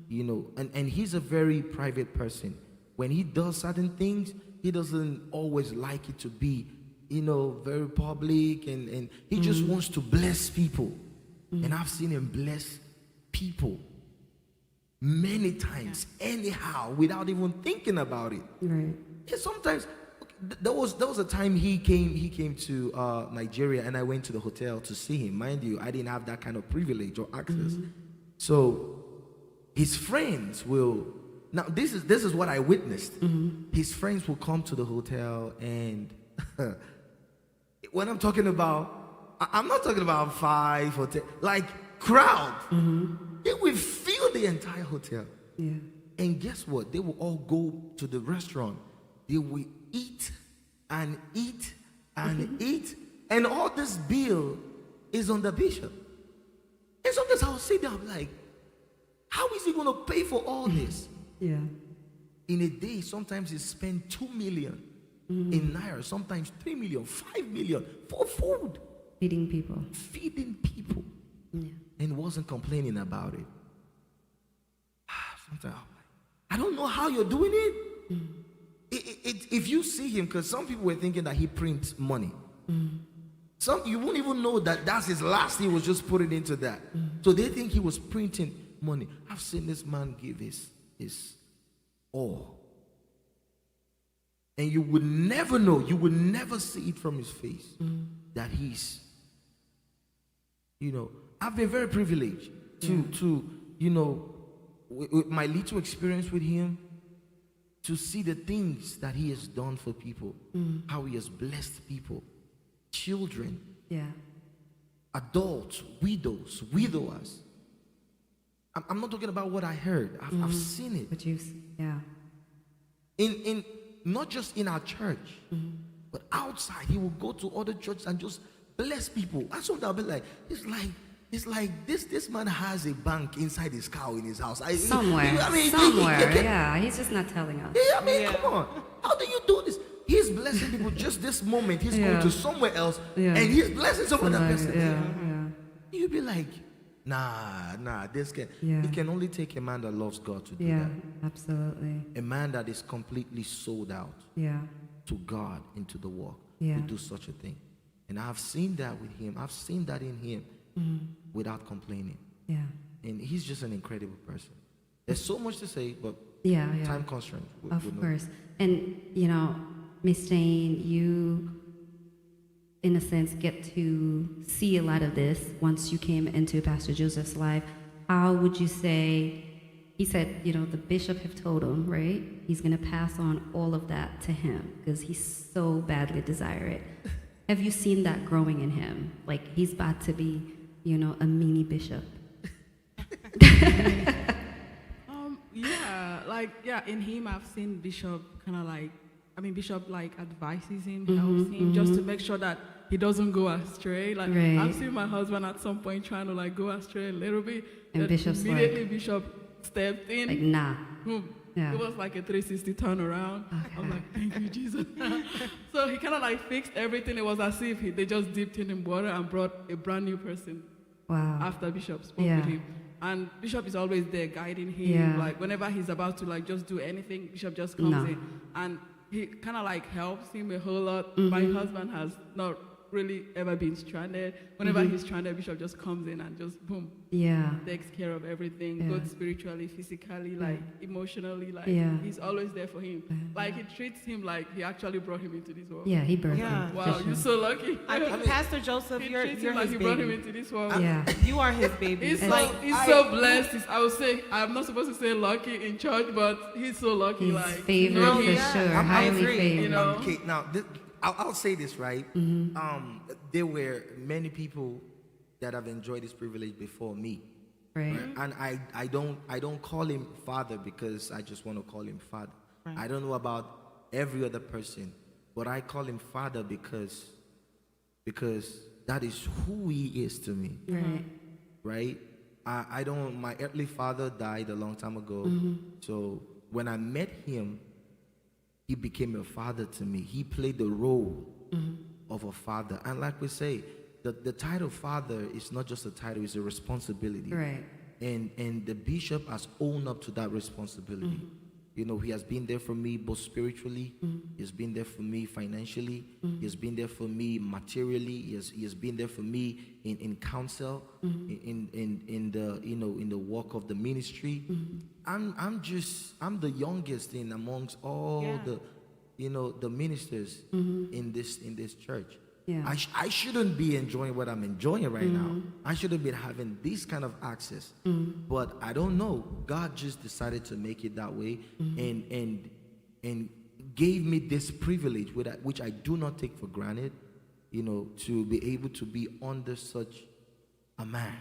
You know, and he's a very private person. When he does certain things, he doesn't always like it to be, you know, very public, and he just wants to bless people. And I've seen him bless people many times, anyhow, without even thinking about it. Right. Yeah, sometimes there was a time he came to Nigeria, and I went to the hotel to see him. Mind you, I didn't have that kind of privilege or access. So his friends will, now this is what I witnessed. His friends will come to the hotel, and when I'm talking about, I'm not talking about 5 or 10, like crowd. They will fill the entire hotel. Yeah. And guess what? They will all go to the restaurant. They will eat and eat and eat. And all this bill is on the bishop. And sometimes I'll sit there, I'm like, how is he going to pay for all this? Yeah. In a day, sometimes he spends 2 million in naira, sometimes 3 million, 5 million for food. Feeding people. Feeding people. Yeah. And wasn't complaining about it. Sometimes I'm like, I don't know how you're doing it. If you see him, because some people were thinking that he prints money. Some, you won't even know that that's his last. He was just putting into that. So they think he was printing money. I've seen this man give his all. And you would never know, you would never see it from his face that he's, you know, I've been very privileged to you know, with my little experience with him, to see the things that he has done for people, how he has blessed people, children, adults, widows, widowers. I'm not talking about what I heard. I've seen it. But you've, In not just in our church, but outside. He will go to other churches and just bless people. That's what I'll be like. It's like this man has a bank inside his car in his house. Somewhere. He's just not telling us. Yeah, I mean, come on. How do you do this? He's blessing people just this moment. He's going to somewhere else, and he's blessing someone else. You'd be like, nah, this can. It can only take a man that loves God to do that. Absolutely. A man that is completely sold out to God and to the work to do such a thing. And I've seen that with him. I've seen that in him without complaining. And he's just an incredible person. There's so much to say, but Yeah, yeah. time constraint. Of course. And, Miss Jane, you, in a sense, get to see a lot of this once you came into Pastor Joseph's life. How would you say, he said, the bishop have told him, right? He's going to pass on all of that to him because he so badly desire it. Have you seen that growing in him? Like, he's about to be, a mini bishop. In him, I've seen Bishop Bishop advises him, helps him, just to make sure that he doesn't go astray. Right. I've seen my husband at some point trying to go astray a little bit. And Bishop's immediately Bishop stepped in. Like, nah. Boom. Yeah. It was like a 360 turnaround. Okay. I'm like, thank you, Jesus. So he kind of fixed everything. It was as if they just dipped him in water and brought a brand new person Wow. after Bishop spoke Yeah. with him. And Bishop is always there guiding him. Yeah. Whenever he's about to just do anything, Bishop just comes No. in. And he kind of helps him a whole lot. Mm-hmm. My husband has not really ever been stranded. Whenever he's stranded, Bishop just comes in and just boom, Yeah. takes care of everything, Yeah. both spiritually, physically, emotionally. Yeah. He's always there for him. He treats him like he actually brought him into this world. Yeah, he birthed Wow, him. for you're sure. so lucky. I mean, Pastor Joseph, you're treats his him like he brought him baby. into this world. Yeah. You are his baby. He's so blessed. I would say, I'm not supposed to say lucky in church, but he's so lucky. He's to favored know for him. sure. I'm Highly agree. favored. Okay, now I'll say this, right? There were many people that have enjoyed this privilege before me, Right. and I don't call him father because I just want to call him father. Right. I don't know about every other person, but I call him father because that is who he is to me. Right. Right? I don't, my earthly father died a long time ago. So when I met him, he became a father to me. He played the role of a father. And like we say, the title father is not just a title, it's a responsibility. Right. And the bishop has owned up to that responsibility. He has been there for me both spiritually. He has been there for me financially. He has been there for me materially. He has been there for me in counsel, in the work of the ministry. I'm the youngest in amongst all the ministers in this church. Yeah. I shouldn't be enjoying what I'm enjoying right now. I shouldn't be having this kind of access. But I don't know. God just decided to make it that way and gave me this privilege which I do not take for granted, to be able to be under such a man.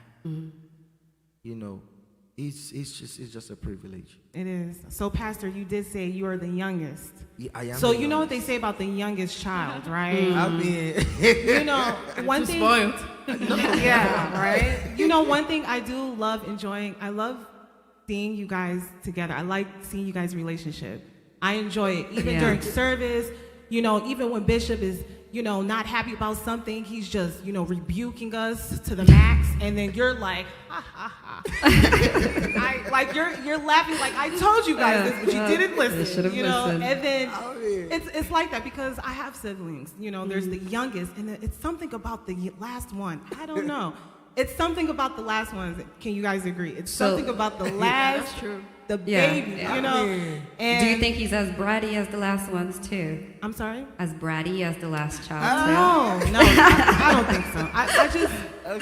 It's just a privilege. It is. So, Pastor, you did say you are the youngest. Yeah, I am. So the you know what youngest. they say about the youngest child, right? I mean, One Too thing. spoiled. Yeah, right. One thing I do love enjoying. I love seeing you guys together. I like seeing you guys' relationship. I enjoy it, even during service. Even when Bishop is, not happy about something, he's just, rebuking us to the max, and then you're like, ha ha ha. You're laughing like I told you guys this, but you didn't listen. should've listened. And then it's like that because I have siblings. There's the youngest, and it's something about the last one. I don't know. It's something about the last ones. Can you guys agree? It's something about the last, That's true. the Yeah. baby. And Do you think he's as bratty as the last ones too? I'm sorry. As bratty as the last child No, I don't think so. I just,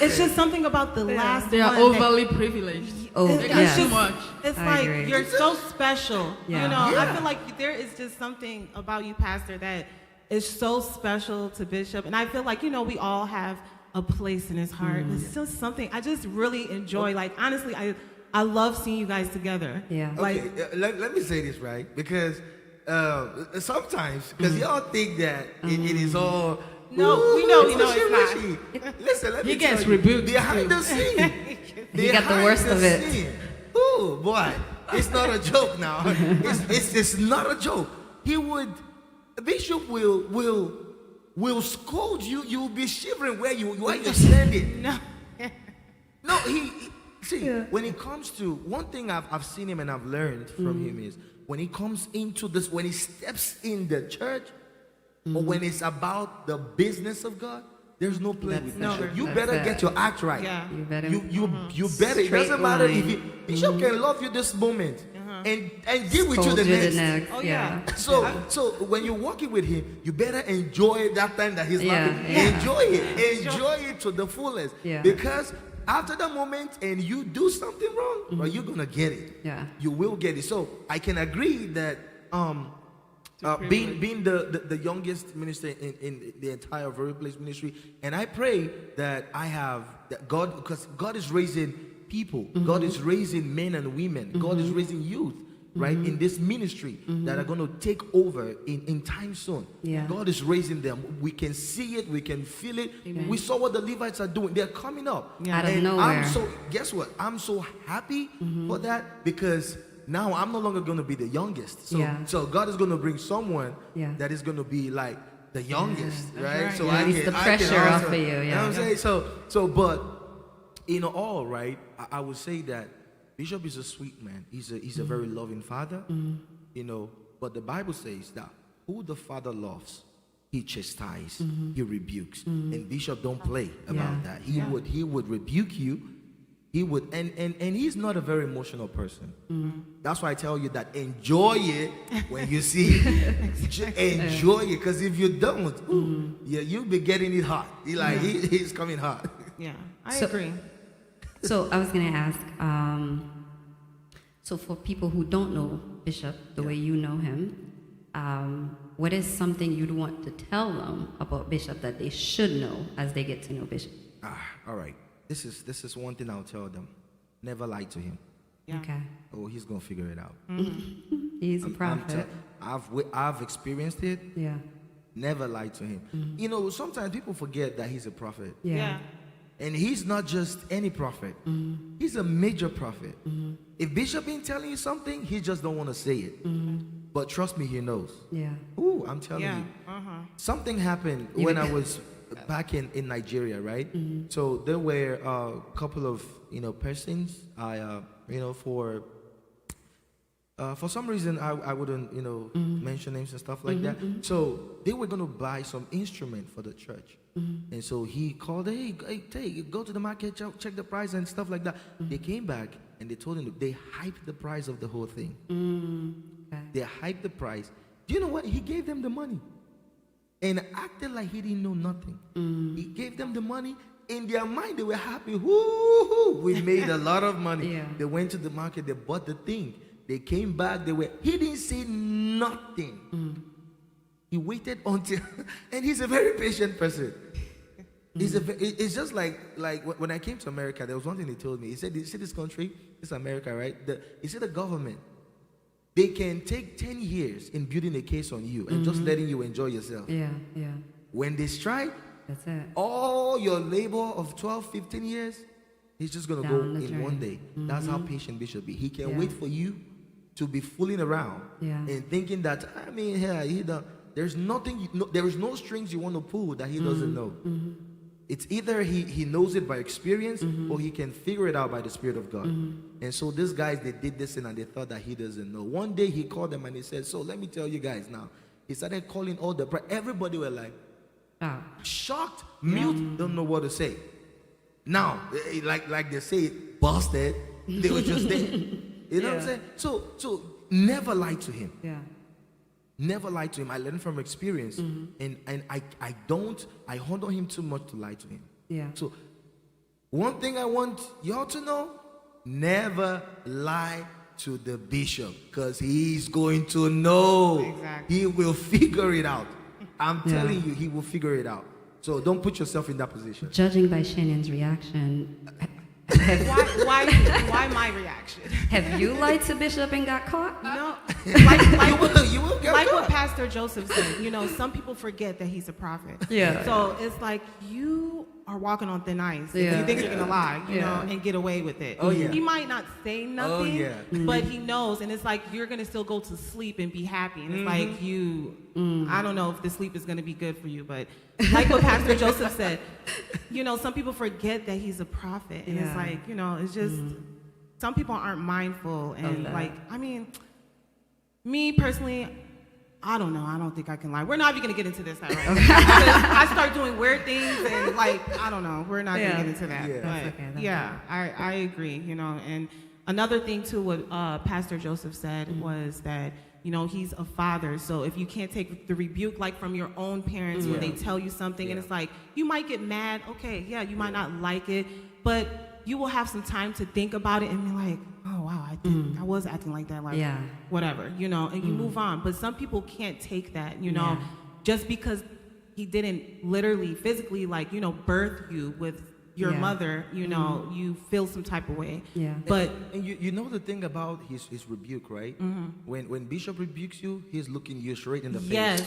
it's just something about the last They are one. that- overly privileged. Oh, It's yes. Too much. It's I like agree. you're so special. Yeah. I feel like there is just something about you, Pastor, that is so special to Bishop. And I feel like, we all have a place in his heart. It's just something I just really enjoy. Honestly, I love seeing you guys together. Yeah. Okay, let me say this, right? Because sometimes, because y'all think that it is all. No, we know it's not. Listen, let me He gets tell you, rebuked behind too. the scene. He got the worst of it. Oh boy, it's not a joke now. It's not a joke. Bishop will scold you. You'll be shivering where you're standing. No, when it comes to one thing I've seen him and I've learned from him is when he comes into this, when he steps in the church, or when it's about the business of God, There's no play That's with it. Bishop. You That's better it. get your act right. Yeah. You better. You better. It Straight doesn't matter if line. Bishop can love you this moment and deal with you Scold the you next. Oh, yeah. yeah. So when you're walking with him, you better enjoy that time that he's Yeah, laughing. yeah. Enjoy it to the fullest. Yeah. Because after that moment and you do something wrong, well, you're gonna get it. Yeah. You will get it. So I can agree that being the youngest minister in the entire Very Place ministry, and I pray that I have that God, because God is raising people, God is raising men and women, God is raising youth, right, in this ministry that are going to take over in time soon. Yeah. God is raising them. We can see it, we can feel it. We saw what the Levites are doing. They're coming up. Out of And nowhere. guess what? I'm so happy for that, because now I'm no longer going to be the youngest. So, Yeah. so God is going to bring someone Yeah. that is going to be like the youngest, right? right. So Yeah, it's the pressure off of you, You know yeah. what I'm saying? So, but in all, right, I would say that Bishop is a sweet man. He's a very loving father, you know. But the Bible says that who the Father loves, he chastises, he rebukes, and Bishop don't play about Yeah. that. He would rebuke you. He would, and he's not a very emotional person. That's why I tell you that enjoy it when you see it. Enjoy it, because if you don't, yeah, you'll be getting it hot. He's coming hot. Yeah, I So- agree. So I was going to ask, so for people who don't know Bishop the way you know him, what is something you'd want to tell them about Bishop that they should know as they get to know Bishop? All right. This is one thing I'll tell them. Never lie to him. Yeah. Okay. Oh, he's gonna figure it out. He's a prophet. I've experienced it. Yeah. Never lie to him. You know, sometimes people forget that he's a prophet. Yeah. And he's not just any prophet. He's a major prophet. If Bishop ain't telling you something, he just don't want to say it. But trust me, he knows. Yeah. Ooh, I'm telling Yeah. you. Something happened when I was back in Nigeria, right? So there were a couple of, persons. For some reason, I wouldn't, mention names and stuff like that. So they were going to buy some instrument for the church. And so he called, hey, go to the market, check the price and stuff like that. They came back and they told him they hyped the price of the whole thing. Okay. They hyped the price. Do you know what? He gave them the money and acted like he didn't know nothing. He gave them the money. In their mind, they were happy. Woo-hoo, we made a lot of money. Yeah. They went to the market, they bought the thing. They came back, he didn't say nothing. He waited until, and he's a very patient person. It's just like when I came to America, there was one thing he told me. He said, you see this country, this America, right? He said the government, they can take 10 years in building a case on you and just letting you enjoy yourself. Yeah. Yeah. When they strike, That's it. all your labor of 12, 15 years, he's just going to go Down the in drain. one day. That's how patient Bishop be. He can Yeah. wait for you to be fooling around Yeah. and thinking that, there's nothing, there is no strings you want to pull that he doesn't know. It's either he knows it by experience or he can figure it out by the Spirit of God. And so these guys, they did this and they thought that he doesn't know. One day he called them and he said, so let me tell you guys now. He started calling all the, everybody were like, Oh. shocked, mute, don't know what to say. Now, like they say, busted, they were just there. You know what I'm saying? So never lie to him. Yeah. Never lie to him. I learned from experience, and I honor him too much to lie to him. Yeah. So one thing I want y'all to know: never lie to the bishop, because he's going to know. Exactly. He will figure it out. I'm telling you, he will figure it out. So don't put yourself in that position. Judging by Shannon's reaction, Why my reaction? have you lied to Bishop and got caught? No, You will get like caught. what Pastor Joseph said, some people forget that he's a prophet. Yeah. So it's like you are walking on thin ice. If Yeah. you think you're gonna lie, you Yeah. know, and get away with it. Oh, yeah. He might not say nothing, yeah. but he knows, and it's like you're gonna still go to sleep and be happy. And it's like I don't know if the sleep is gonna be good for you, but like what Pastor Joseph said, some people forget that he's a prophet, and it's Yeah. like, it's just some people aren't mindful, and that. me personally, I don't know. I don't think I can lie. We're not even gonna get into this. Right now. Because I start doing weird things and like I don't know. We're not gonna get into that. Yeah. But That's yeah, I agree. You know, and another thing too, what Pastor Joseph said was that he's a father. So if you can't take the rebuke like from your own parents when they tell you something, and it's like you might get mad. Okay, yeah, you might not like it, but you will have some time to think about it and be like, oh wow, I was acting like that, like whatever, and you move on. But some people can't take that, just because he didn't literally physically birth you with your mother, you feel some type of way. Yeah. But And you know the thing about his rebuke, right? When Bishop rebukes you, he's looking you straight in the face.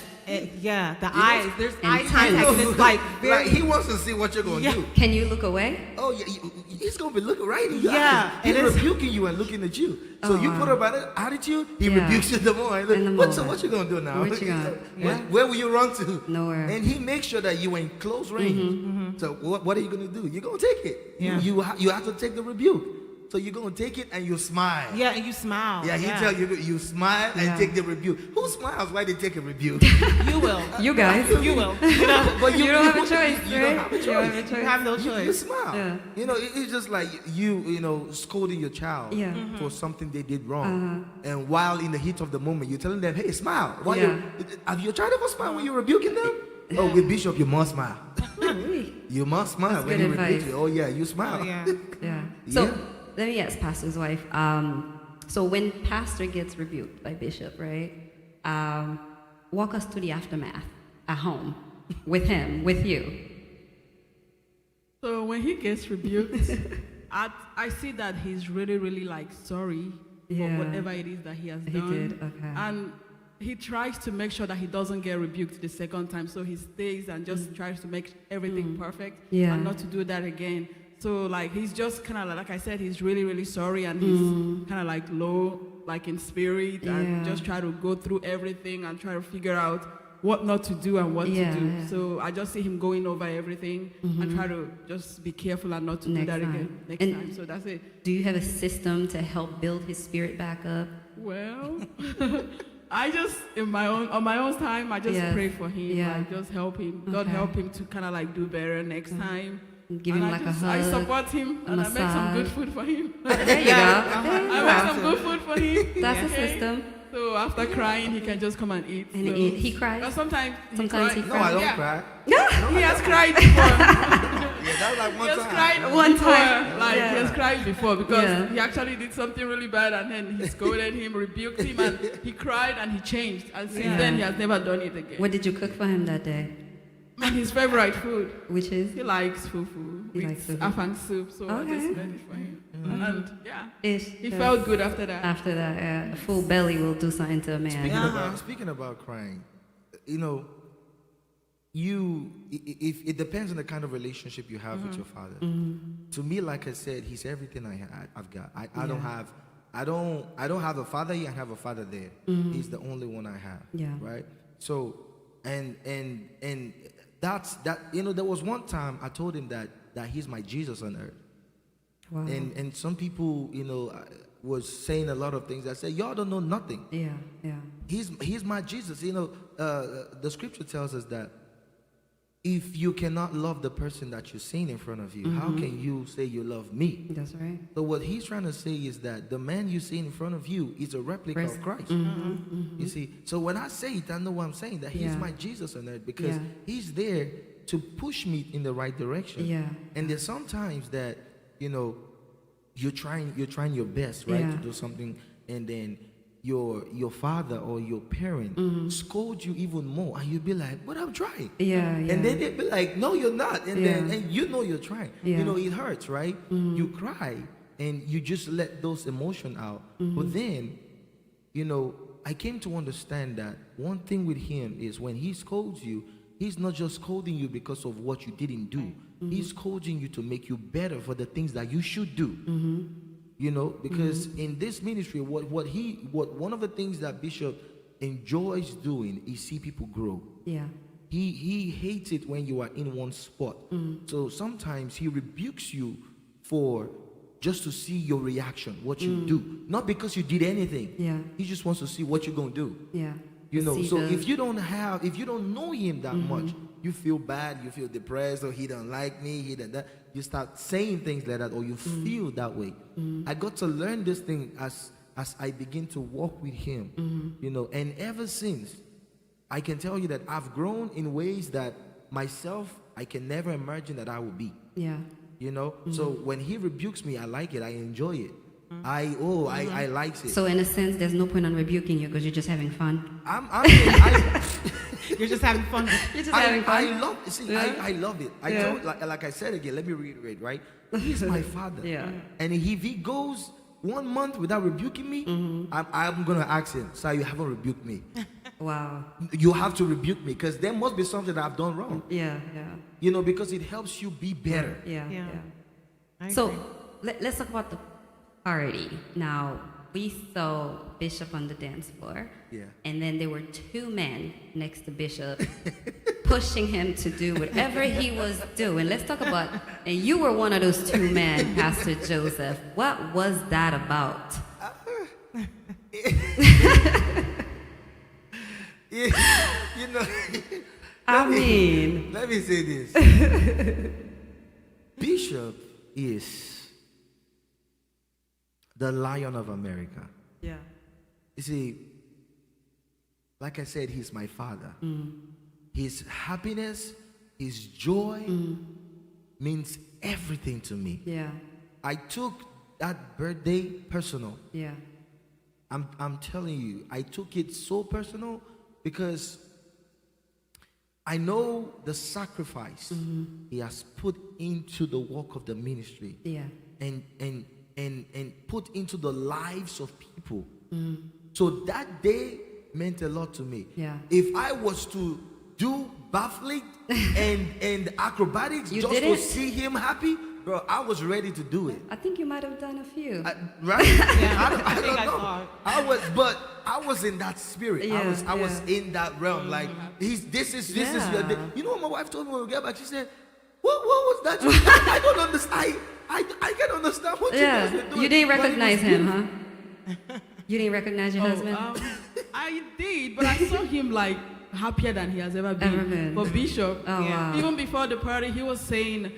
Yes, the eyes. There's eye And contact. And it's like very. Like he wants to see what you're going to do. Can you look away? Oh, yeah, he's going to be looking right in your Yeah, eyes. He's and it's- rebuking you and looking at you. So you put up an attitude, he rebukes you the more. In the What moment. you going to do now? What you gonna- Where will you run to? Nowhere. And he makes sure that you're in close range. So what are you going to do? You're going to take it. Yeah. You have to take the rebuke. So you're going to take it and you smile. Yeah, and you smile. Yeah, he tell you smile and Yeah. take the rebuke. Who smiles while they take a rebuke? You will. You guys. You will. But You don't have a choice, You right? don't have a choice. You don't have a choice. You have no You choice. smile. Yeah. It's just like you scolding your child Yeah. for something they did wrong. And while in the heat of the moment, you're telling them, hey, smile. Why have you tried ever smile when you're rebuking them? Oh, with Bishop, you must smile. You must smile That's when good he rebukes advice. you. Oh, yeah, you smile. Oh, yeah. Yeah. So Yeah. let me ask Pastor's wife. So when Pastor gets rebuked by Bishop, right? Walk us through the aftermath at home with him, with you. So when he gets rebuked, I see that he's really, really like sorry Yeah. for whatever it is that he has He done. did, okay. And he tries to make sure that he doesn't get rebuked the second time. So he stays and just tries to make everything perfect Yeah. and not to do that again. So like he's just kind of like I said, he's really, really sorry and he's kind of like low, like in spirit, and just try to go through everything and try to figure out what not to do and what to do. Yeah. So I just see him going over everything and try to just be careful and not to do Next that time. again next And- time. So that's it. Do you have a system to help build his spirit back up? Well, I just on my own time I just Yeah. pray for him. Yeah. I just help him. God Okay. help him to kind of like do better next time. Give And him I like a just, I hug. support him a and I make some good massage. food for him. There you go. I make some good food for him. That's a Okay? system. So after crying, he can just come and eat. And so. he cries? But sometimes Sometimes he No, I don't Yeah. cry. He has cried before. Yeah, that was like He one has time. cried One before. time. Like Yeah. he has cried before because Yeah. he actually did something really bad and then he scolded him, rebuked him, and he cried and he changed. And since Yeah. then he has never done it again. What did you cook for him that day? And his favorite food. Which is? He likes fufu. He with likes fufu. afang soup, so I Okay. just made it for him. And yeah, Ish. he felt good after that. After that, yeah. A full belly will do something to a man. Speaking about crying, it depends on the kind of relationship you have with your father. To me, like I said, he's everything I've got. I don't have a father here. I have a father there. He's the only one I have. Yeah. Right. So, and that's that. There was one time I told him that he's my Jesus on earth. Wow. And some people, was saying a lot of things that say, y'all don't know nothing. Yeah. He's my Jesus. The scripture tells us that if you cannot love the person that you're seeing in front of you, how can you say you love me? That's right. So what he's trying to say is that the man you see in front of you is a replica of Christ. You see, so when I say it, I know what I'm saying, that he's Yeah. my Jesus on earth, because Yeah. he's there to push me in the right direction. Yeah. And there's sometimes that, you're trying your best, right, Yeah. to do something, and then your father or your parent scold you even more, and you'll be like, but I'm trying. Yeah. And then they'd be like, no, you're not. And Yeah. then and you're trying. Yeah. It hurts, right? You cry and you just let those emotions out. But then, I came to understand that one thing with him is when he scolds you, he's not just scolding you because of what you didn't do. He's scolding you to make you better for the things that you should do. Because in this ministry, what one of the things that Bishop enjoys doing is see people grow. Yeah. He hates it when you are in one spot. So sometimes he rebukes you for just to see your reaction, what you do. Not because you did anything. Yeah. He just wants to see what you're going to do. Yeah. You know, See so the- if you don't know him that much, you feel bad, you feel depressed, or he don't like me, he done that. You start saying things like that, or you feel that way. I got to learn this thing as I begin to walk with him, you know, and ever since, I can tell you that I've grown in ways that myself, I can never imagine that I would be. Yeah. You know, so when he rebukes me, I like it, I enjoy it. I like it. So in a sense, there's no point on rebuking you because you're just having fun. You're just having fun. You're just having fun. I love. See, I love it. I told, like I said again. Let me reiterate. Right, he's my father. Yeah. And if he goes 1 month without rebuking me, I'm gonna ask him, "Sir, you haven't rebuked me. Wow. You have to rebuke me because there must be something that I've done wrong. Yeah. Yeah. You know, because it helps you be better. Yeah. Yeah. Yeah. So let's talk about the party. Now, we saw Bishop on the dance floor. Yeah. And then there were two men next to Bishop pushing him to do whatever he was doing. Let's talk about, and you were one of those two men, Pastor Joseph. What was that about? You know, I mean, let me say this. Bishop is the Lion of America. yeah. You see, like I said, he's my father. His happiness, his joy means everything to me. Yeah. I took that birthday personal. Yeah. I'm telling you, I took it so personal because I know the sacrifice he has put into the work of the ministry. Yeah. And put into the lives of people. So that day meant a lot to me. Yeah. If I was to do backflip and acrobatics You just did to it? see him happy, bro, I was ready to do it. I think you might have done a few. Right? I think don't I know. saw it. I was in that spirit. Yeah, I was yeah. in that realm. Like this is your Yeah. day. You know what my wife told me when we get back? She said, "What was that? I don't understand. I can't understand what you guys were Yeah. doing." You didn't But it recognize was him, beautiful. huh? You didn't recognize your husband? I did, but I saw him like happier than he has ever been. Ever been. For Bishop, Oh, wow. even before the party, he was saying,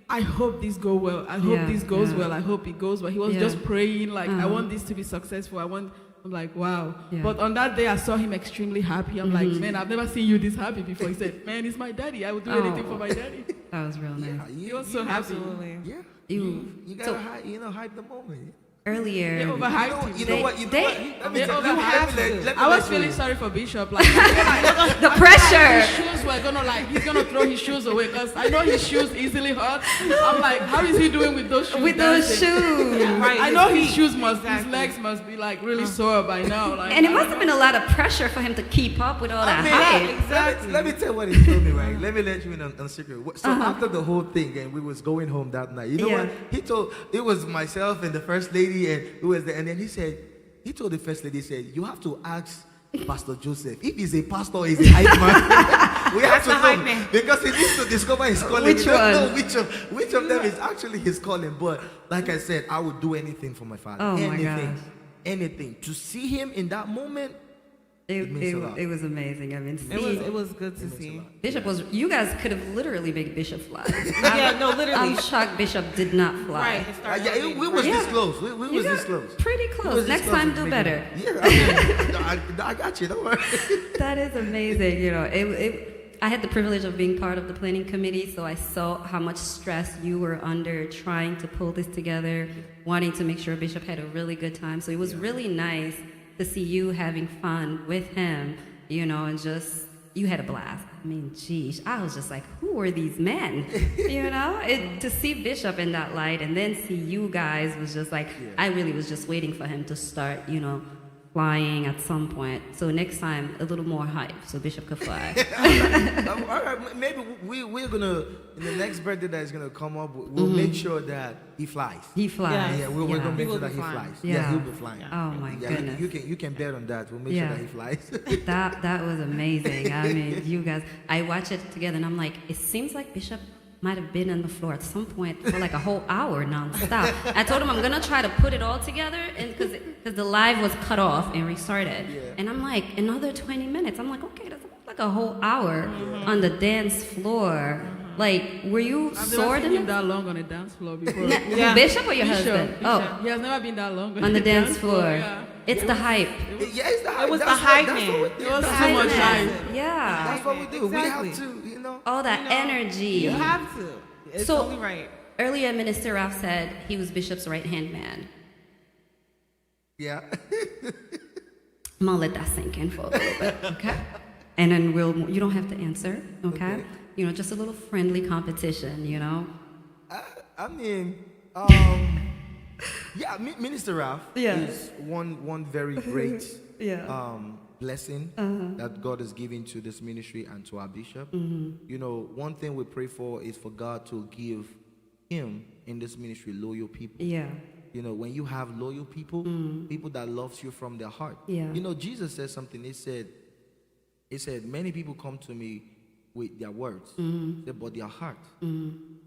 I hope this goes well. I hope Yeah, this goes yeah. well. I hope it goes well. He was Yeah. just praying like, I Uh-huh. want this to be successful. I'm like, wow. Yeah. But on that day, I saw him extremely happy. I'm like, man, I've never seen you this happy before. He said, man, it's my daddy. I would do anything for my daddy. That was real nice. Yeah, He was so happy. Absolutely. Yeah. You- You so- gotta hype the moment. Earlier, They overhyped him. You know what? Let me They tell- overhyped let me- him. let me I was let you feeling in. sorry for Bishop. Like, the pressure. his shoes were gonna he's gonna throw his shoes away because I know his shoes easily hurt. I'm like, how is he doing with those shoes? With those dancing? shoes. Right, I know his his feet. shoes his Exactly. legs must be like really sore by now. Like, And it must have been a lot of pressure for him to keep up with all that hype. Exactly. Let me tell you what he told me, right? Let me let you in on secret. So after the whole thing, and we was going home that night, you know Yeah. what? He told, it was myself and the first lady, and who was there, and then he told the first lady, he said, you have to ask Pastor Joseph if he's a pastor or he's a hype man. We have to the hype know man. because he needs to discover his calling. Which We don't know one? which of them is actually his calling. But like I said, I would do anything for my father. Oh, my anything, gosh. anything to see him in that moment. It means a lot. It was amazing. I mean, It was good to see. Bishop was, you guys could have literally made Bishop fly. Yeah, no, literally. I'm shocked Bishop did not fly. Right. It started Yeah, we was Yeah. this close. We You was got this close. pretty We close. was this Next close time, to do making better. it. Yeah, I got you. Don't worry. That is amazing. You know, I had the privilege of being part of the planning committee, so I saw how much stress you were under trying to pull this together, wanting to make sure Bishop had a really good time. So it was really nice to see you having fun with him, you know, and just, you had a blast. I mean, geez, I was just like, who are these men? You know, to see Bishop in that light and then see you guys was just like, I really was just waiting for him to start, you know, flying at some point. So next time, a little more hype so Bishop could fly. All right, maybe we're gonna in the next birthday that is gonna come up. We'll make sure that he flies. He flies. Yeah, we're gonna make He sure will that be he flying. flies. Yeah. Yeah, he'll be flying. Oh my Yeah, goodness. you can bet on that. We'll make Yeah. sure that he flies. That was amazing. I mean, you guys, I watched it together and I'm like, it seems like Bishop might have been on the floor at some point for like a whole hour nonstop. I told him I'm gonna try to put it all together, and because the live was cut off and restarted, and I'm like, another 20 minutes. I'm like, okay, that's like a whole hour on the dance floor. Like, were you sore? I've never seen him that long on a dance floor before. Bishop or your husband? Bishop. Oh, He has never been that long on the dance floor. Yeah. It's the hype. Yeah, it's the hype. It was That's the hype, that's man. what we It did. was That's too what much we did. hype. Yeah. That's what we do. Exactly. We have to, All that energy. You have to. It's So- only right. Earlier, Minister Ralph said he was Bishop's right-hand man. Yeah. I'm gonna let that sink in for a little bit, okay? And then you don't have to answer, okay? You know, just a little friendly competition, you know? I mean, yeah, Minister Ralph Yeah. is one very great Yeah. blessing that God has given to this ministry and to our bishop. You know, one thing we pray for is for God to give him in this ministry loyal people. Yeah. You know, when you have loyal people, people that loves you from their heart. Yeah. You know, Jesus said something. He said, many people come to me with their words, but their heart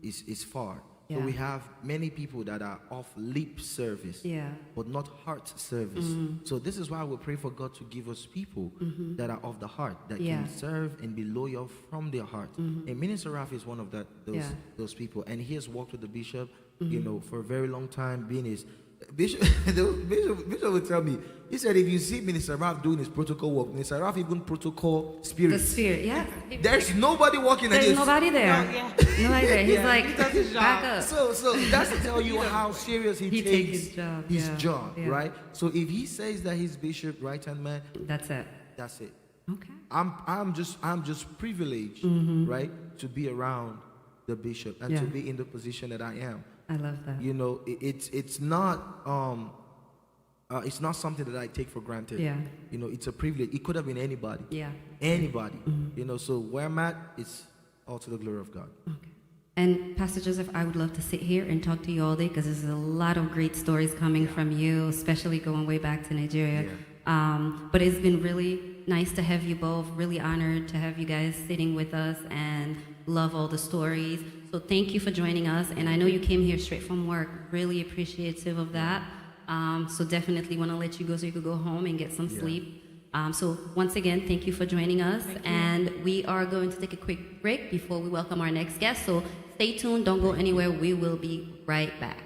is far. So Yeah. we have many people that are off lip service, Yeah. but not heart service. So this is why we pray for God to give us people that are of the heart, that Yeah. can serve and be loyal from their heart. And Minister Ralph is one of those people. And he has worked with the bishop, you know, for a very long time, being his bishop. Bishop would tell me, he said, if you see Minister Ralph doing his protocol work, Minister Ralph even protocol The spirits. spirit, yeah. There's nobody walking There's against. nobody there. Nobody there. He's like, He does his back job. up. So that's to tell you how serious he He takes takes his job, his yeah, job, yeah. right? So if he says that he's bishop, right hand man, That's it. that's it. Okay. I'm just privileged, right, to be around the bishop and to Yeah. be in the position that I am. I love that. You know, it's not something that I take for granted. Yeah. You know, it's a privilege. It could have been anybody. Yeah. Anybody. You know, so where I'm at, it's all to the glory of God. Okay. And Pastor Joseph, I would love to sit here and talk to you all day because there's a lot of great stories coming from you, especially going way back to Nigeria. But it's been really nice to have you both, really honored to have you guys sitting with us and love all the stories. So thank you for joining us. And I know you came here straight from work, really appreciative of that. So definitely want to let you go so you could go home and get some sleep. So once again, thank you for joining us. And we are going to take a quick break before we welcome our next guest. So stay tuned, don't go anywhere. We will be right back.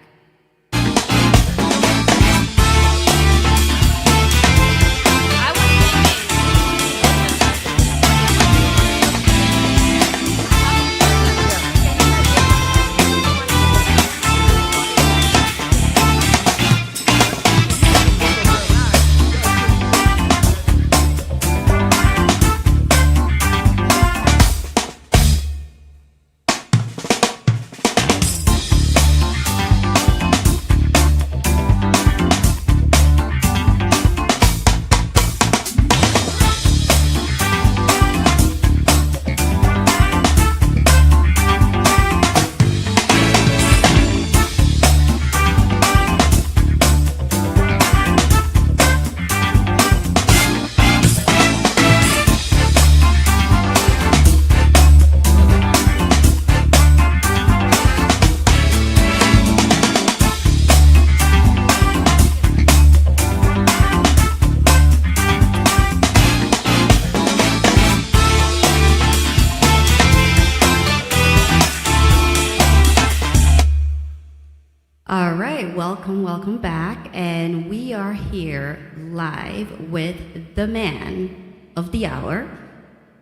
All right, welcome back. And we are here live with the man of the hour,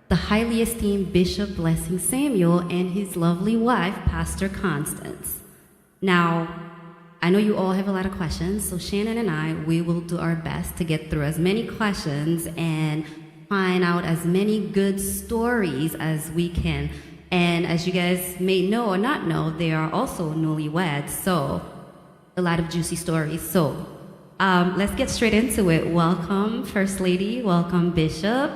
the highly esteemed Bishop Blessing Samuel and his lovely wife, Pastor Constance. Now, I know you all have a lot of questions, so Shannon and I, we will do our best to get through as many questions and find out as many good stories as we can. And as you guys may know or not know, they are also newlyweds, so a lot of juicy stories. So let's get straight into it. Welcome, First Lady. Welcome, Bishop.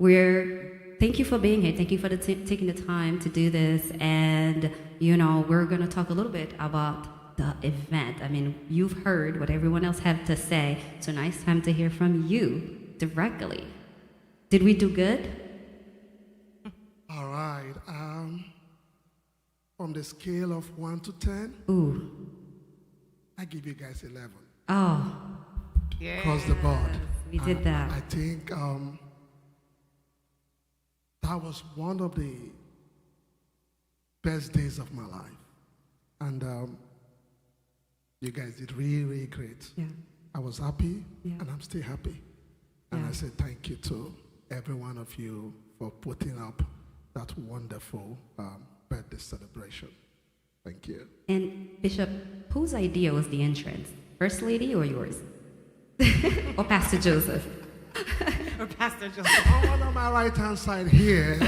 Thank you for being here. Thank you for taking the time to do this. And, you know, we're going to talk a little bit about the event. I mean, you've heard what everyone else had to say. So nice time to hear from you directly. Did we do good? All right. from the scale of 1 to 10, Ooh. I give you guys 11. Oh, Across the board. we did that. I think that was one of the best days of my life. And you guys did really, really great. Yeah. I was happy, Yeah. and I'm still happy. And Yeah. I say thank you to every one of you for putting up that wonderful birthday celebration. Thank you. And Bishop, whose idea was the entrance? First Lady or yours? Or Pastor Joseph? Or Pastor Joseph. On one on my right-hand side here,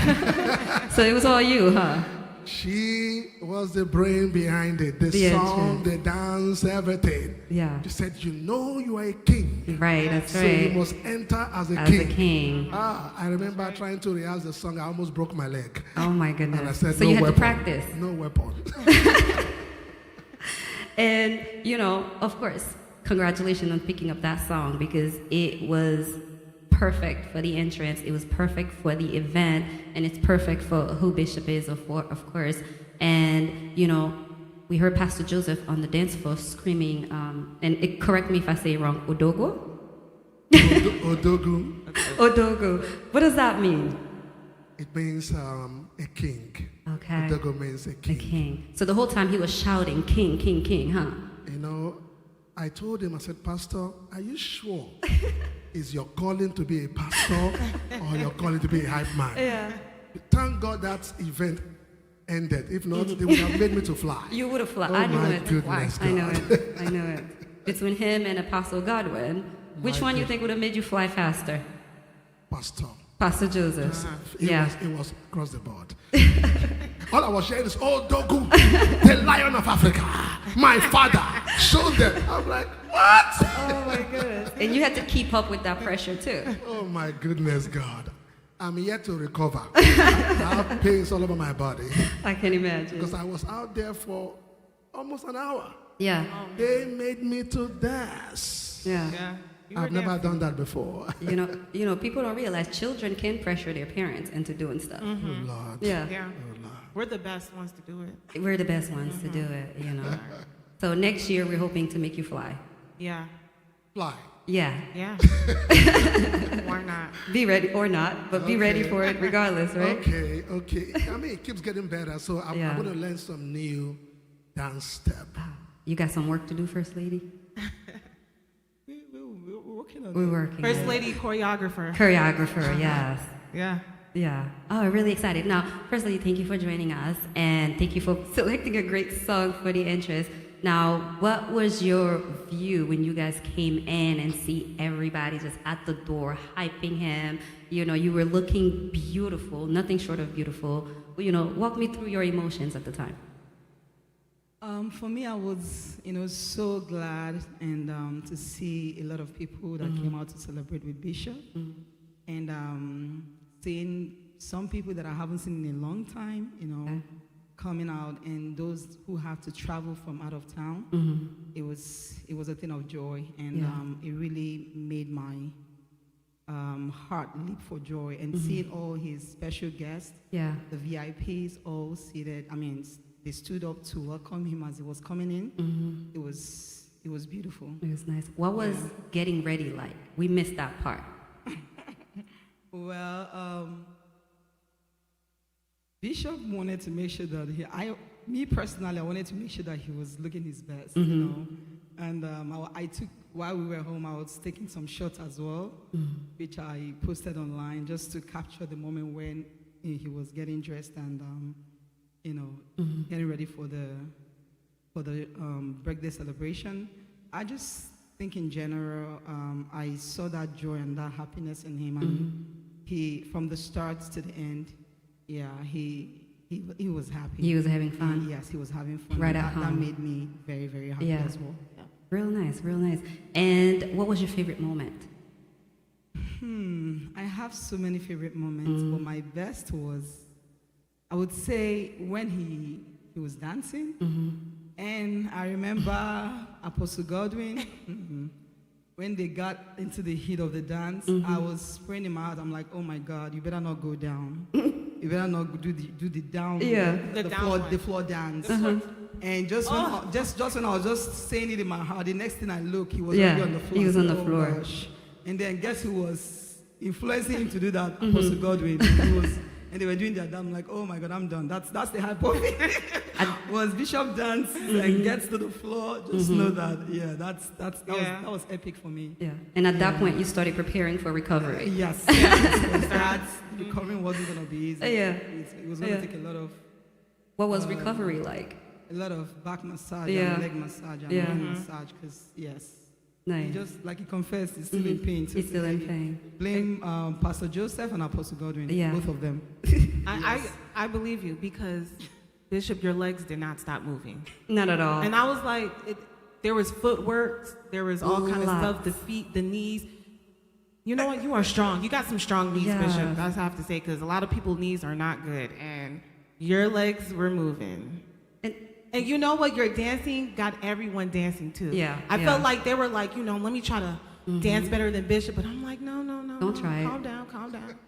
So it was all you, huh? she was the brain behind it. The The song, entrance. the dance, everything. Yeah. She said, you know you are a king. Right, that's So you right. must enter as a As king. a king. I remember trying to rehearse the song. I almost broke my leg. Oh my And I goodness. said, So no you had weapon. to practice. No weapon. And, of course, congratulations on picking up that song because it was perfect for the entrance. It was perfect for the event, and it's perfect for who Bishop is, of course. And, we heard Pastor Joseph on the dance floor screaming, correct me if I say it wrong, Odogo? Odogu. Odogo. What does that mean? It means a king. Okay. Odogu means a The king. king. So the whole time he was shouting, King, King, King, huh? I told him, I said, Pastor, are you sure? Is your calling to be a pastor or your calling to be a hype man? Yeah. Thank God that event ended. If not, they would have made me to fly. You would have fly. Oh I knew my it. goodness, I know God. it. I know it. Between him and Apostle Godwin, which My one you goodness. think would have made you fly faster? Pastor. Pastor Joseph. It was across the board. All I was sharing is, oh, Dogu, the lion of Africa, my father, showed them. I'm like, what? Oh my goodness. And you had to keep up with that pressure too. Oh my goodness, God. I'm yet to recover. I have pains all over my body I can imagine. because I was out there for almost an hour. Yeah. They made me to dance. Yeah. Yeah. I've never done that before. People don't realize children can pressure their parents into doing stuff. Oh, Lord. Yeah. Yeah. Oh, Lord. We're the best ones to do it. We're the best ones to do it, So next year we're hoping to make you fly. Yeah. Fly. Yeah. Yeah. Why not? Be ready or not, but be ready Okay. for it regardless, right? Okay. I mean, it keeps getting better, so I'm Yeah. going to learn some new dance step. You got some work to do, First Lady? We're working on We're it. working. First on it. lady choreographer. Choreographer, yes. Yeah. Yeah. Oh, I'm really excited. Now, firstly, thank you for joining us and thank you for selecting a great song for the entrance. Now, what was your view when you guys came in and see everybody just at the door hyping him? You were looking beautiful, nothing short of beautiful. Walk me through your emotions at the time. For me, I was, so glad and to see a lot of people that came out to celebrate with Bishop, and seeing some people that I haven't seen in a long time, coming out, and those who have to travel from out of town. It was a thing of joy, and it really made my heart leap for joy. And seeing all his special guests, Yeah. the VIPs all seated. They stood up to welcome him as he was coming in. It was beautiful. It was nice. What was getting ready like? We missed that part. Well, Bishop wanted to make sure that me personally, I wanted to make sure that he was looking his best, And I took, while we were home, I was taking some shots as well, which I posted online just to capture the moment when he was getting dressed and, getting ready for the birthday celebration. I just think in general, I saw that joy and that happiness in him, and he, from the start to the end, he was happy. He was having fun. Yes, he was having fun. Right And at that home. made me very, very happy Yeah. as well. Yeah. Real nice, real nice. And what was your favorite moment? I have so many favorite moments, but my best was, I would say, when he was dancing. And I remember Apostle Godwin, when they got into the heat of the dance, I was spraying him out. I'm like, oh my God, you better not go down. You better not do the down, The floor dance. And just when I was just saying it in my heart, the next thing I look, he was already on the floor. He was on the floor. Gosh. And then guess who was influencing him to do that? Apostle Godwin. And they were doing their dance. I'm like, oh my God, I'm done. That's the hype of it. Was Bishop dance and gets to the floor, just know that, that was epic for me. Yeah. And at that point, you started preparing for recovery. Yes. Recovering wasn't going to be easy. It was going to take a lot of... What was recovery like? A lot of back massage and leg massage and arm massage, because, Nice. Just like he confessed, he's still in pain. He's still in pain. Blame Pastor Joseph and Apostle Godwin, both of them. I believe you, because Bishop, your legs did not stop moving. Not at all. And I was like, there was footwork, there was all kind of stuff, the feet, the knees. You know what? You are strong. You got some strong knees, Bishop. That's what I have to say, because a lot of people's knees are not good, and your legs were moving. And you know what? Your dancing got everyone dancing too. Yeah. I felt like they were like, let me try to dance better than Bishop. But I'm like, no. Don't try it. Calm down.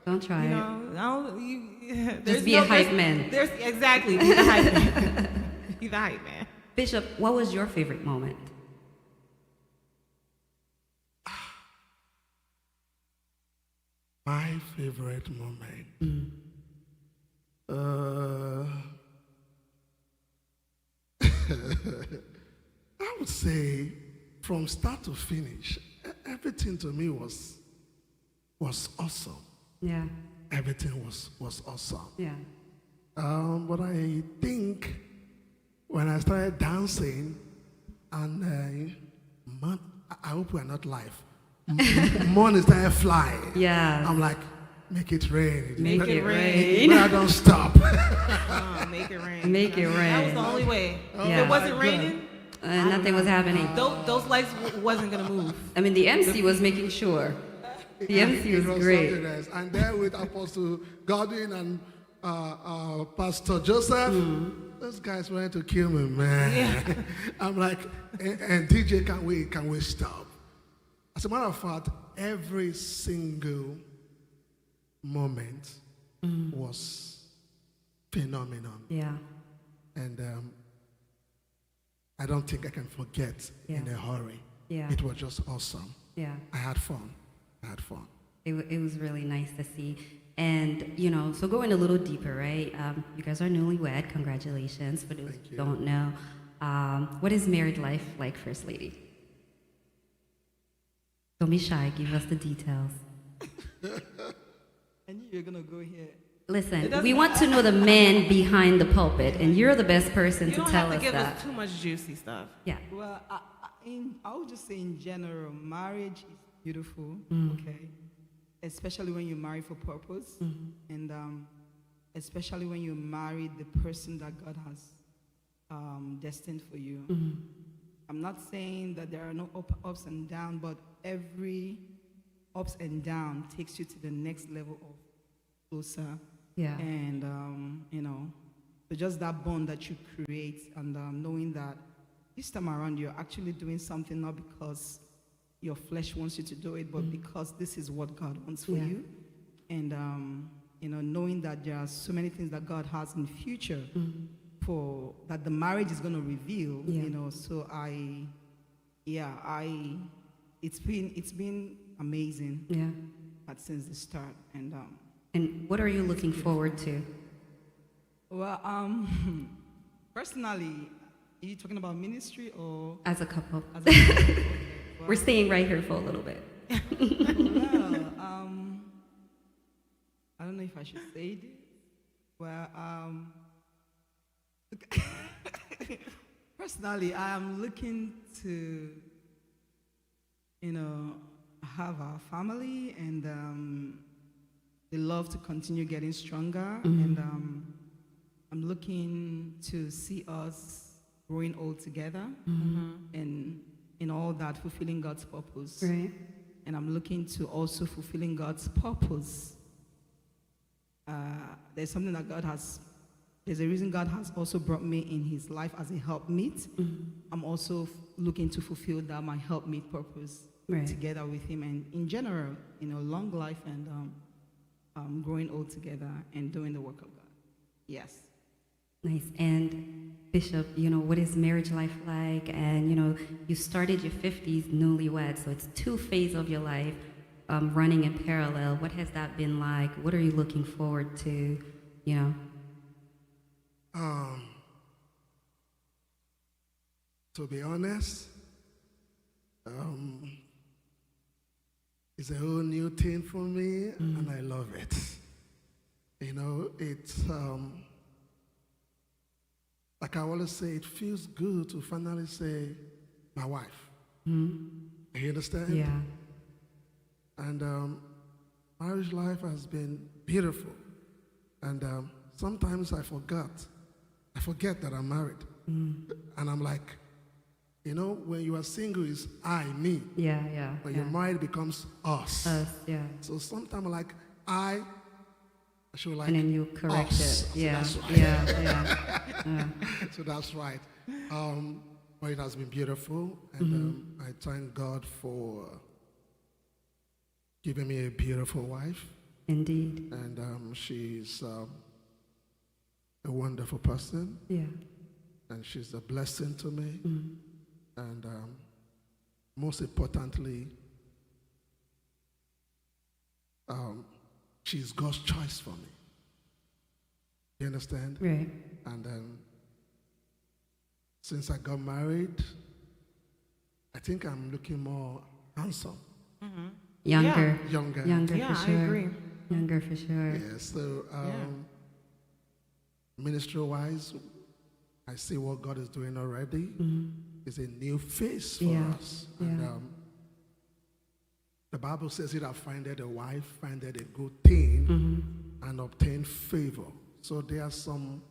Don't try it. Just be a hype man. Exactly. Be the hype man. Be the hype man. Bishop, what was your favorite moment? My favorite moment. I would say from start to finish, everything to me was awesome. Yeah. Everything was awesome. Yeah. But I think when I started dancing, and I hope we're not live. Money started flying. Yeah. I'm like, make it rain. Make it rain. But I don't stop. Make it rain. Make it rain. That was the only way. Yeah. If it wasn't raining, nothing was happening. those legs wasn't going to move. I mean, the MC was making sure. The MC was great. And there with Apostle Godwin and Pastor Joseph, those guys wanted to kill me, man. Yeah. I'm like, and DJ, can we stop? As a matter of fact, every single moment was phenomenal. Yeah. And I don't think I can forget in a hurry. Yeah. It was just awesome. Yeah. I had fun. It was really nice to see. And, so going a little deeper, right? You guys are newlywed. Congratulations. For those who don't know, what is married life like, First Lady? Don't be shy. Give us the details. I knew you were going to go here. Listen, we want to know the man behind the pulpit, and you're the best person to tell us that. You don't have to give us too much juicy stuff. Yeah. Well, I would just say in general, marriage is beautiful, okay? Especially when you marry for purpose, and especially when you marry the person that God has destined for you. I'm not saying that there are no ups and downs, but every ups and down takes you to the next level of closer. Yeah. And, so just that bond that you create, and knowing that this time around you're actually doing something not because your flesh wants you to do it, but because this is what God wants for you. And, knowing that there are so many things that God has in the future for that the marriage is going to reveal, so it's been amazing. Yeah. Since the start. And what are you looking forward to? Well, personally, are you talking about ministry or As a couple. as a couple? We're staying right here for a little bit. Well, I don't know if I should say this. Well, personally, I am looking to, have a family, and the love to continue getting stronger, and I'm looking to see us growing old together, and in all that, fulfilling God's purpose. Right. And I'm looking to also fulfilling God's purpose. There's something that there's a reason God has also brought me in his life as a helpmeet. I'm also looking to fulfill that, my helpmeet purpose, Right. together with him, and in general, long life and growing old together and doing the work of God. Yes. Nice. And Bishop, what is marriage life like? And, you started your 50s newlywed, so it's 2 phases of your life running in parallel. What has that been like? What are you looking forward to, To be honest, it's a whole new thing for me, and I love it. It's like I always say, it feels good to finally say, my wife. You understand? Yeah. And marriage life has been beautiful. And sometimes I forget that I'm married. And I'm like, when you are single, it's I, me. Yeah. When you're married, it becomes us. Us, yeah. So sometimes I'm like, I should like And then you correct us. it. Yeah. So that's right. Yeah. So that's right. But it has been beautiful, and I thank God for giving me a beautiful wife. Indeed. And she's a wonderful person. Yeah. And she's a blessing to me. And most importantly, she's God's choice for me. You understand? Right. And since I got married, I think I'm looking more handsome. Younger. Younger. Younger Yeah, for I sure. agree. Younger for sure. Yeah, so ministry-wise, I see what God is doing already. It's a new phase for us. And the Bible says it, I findeth a wife, findeth a good thing, and obtain favor. So there are some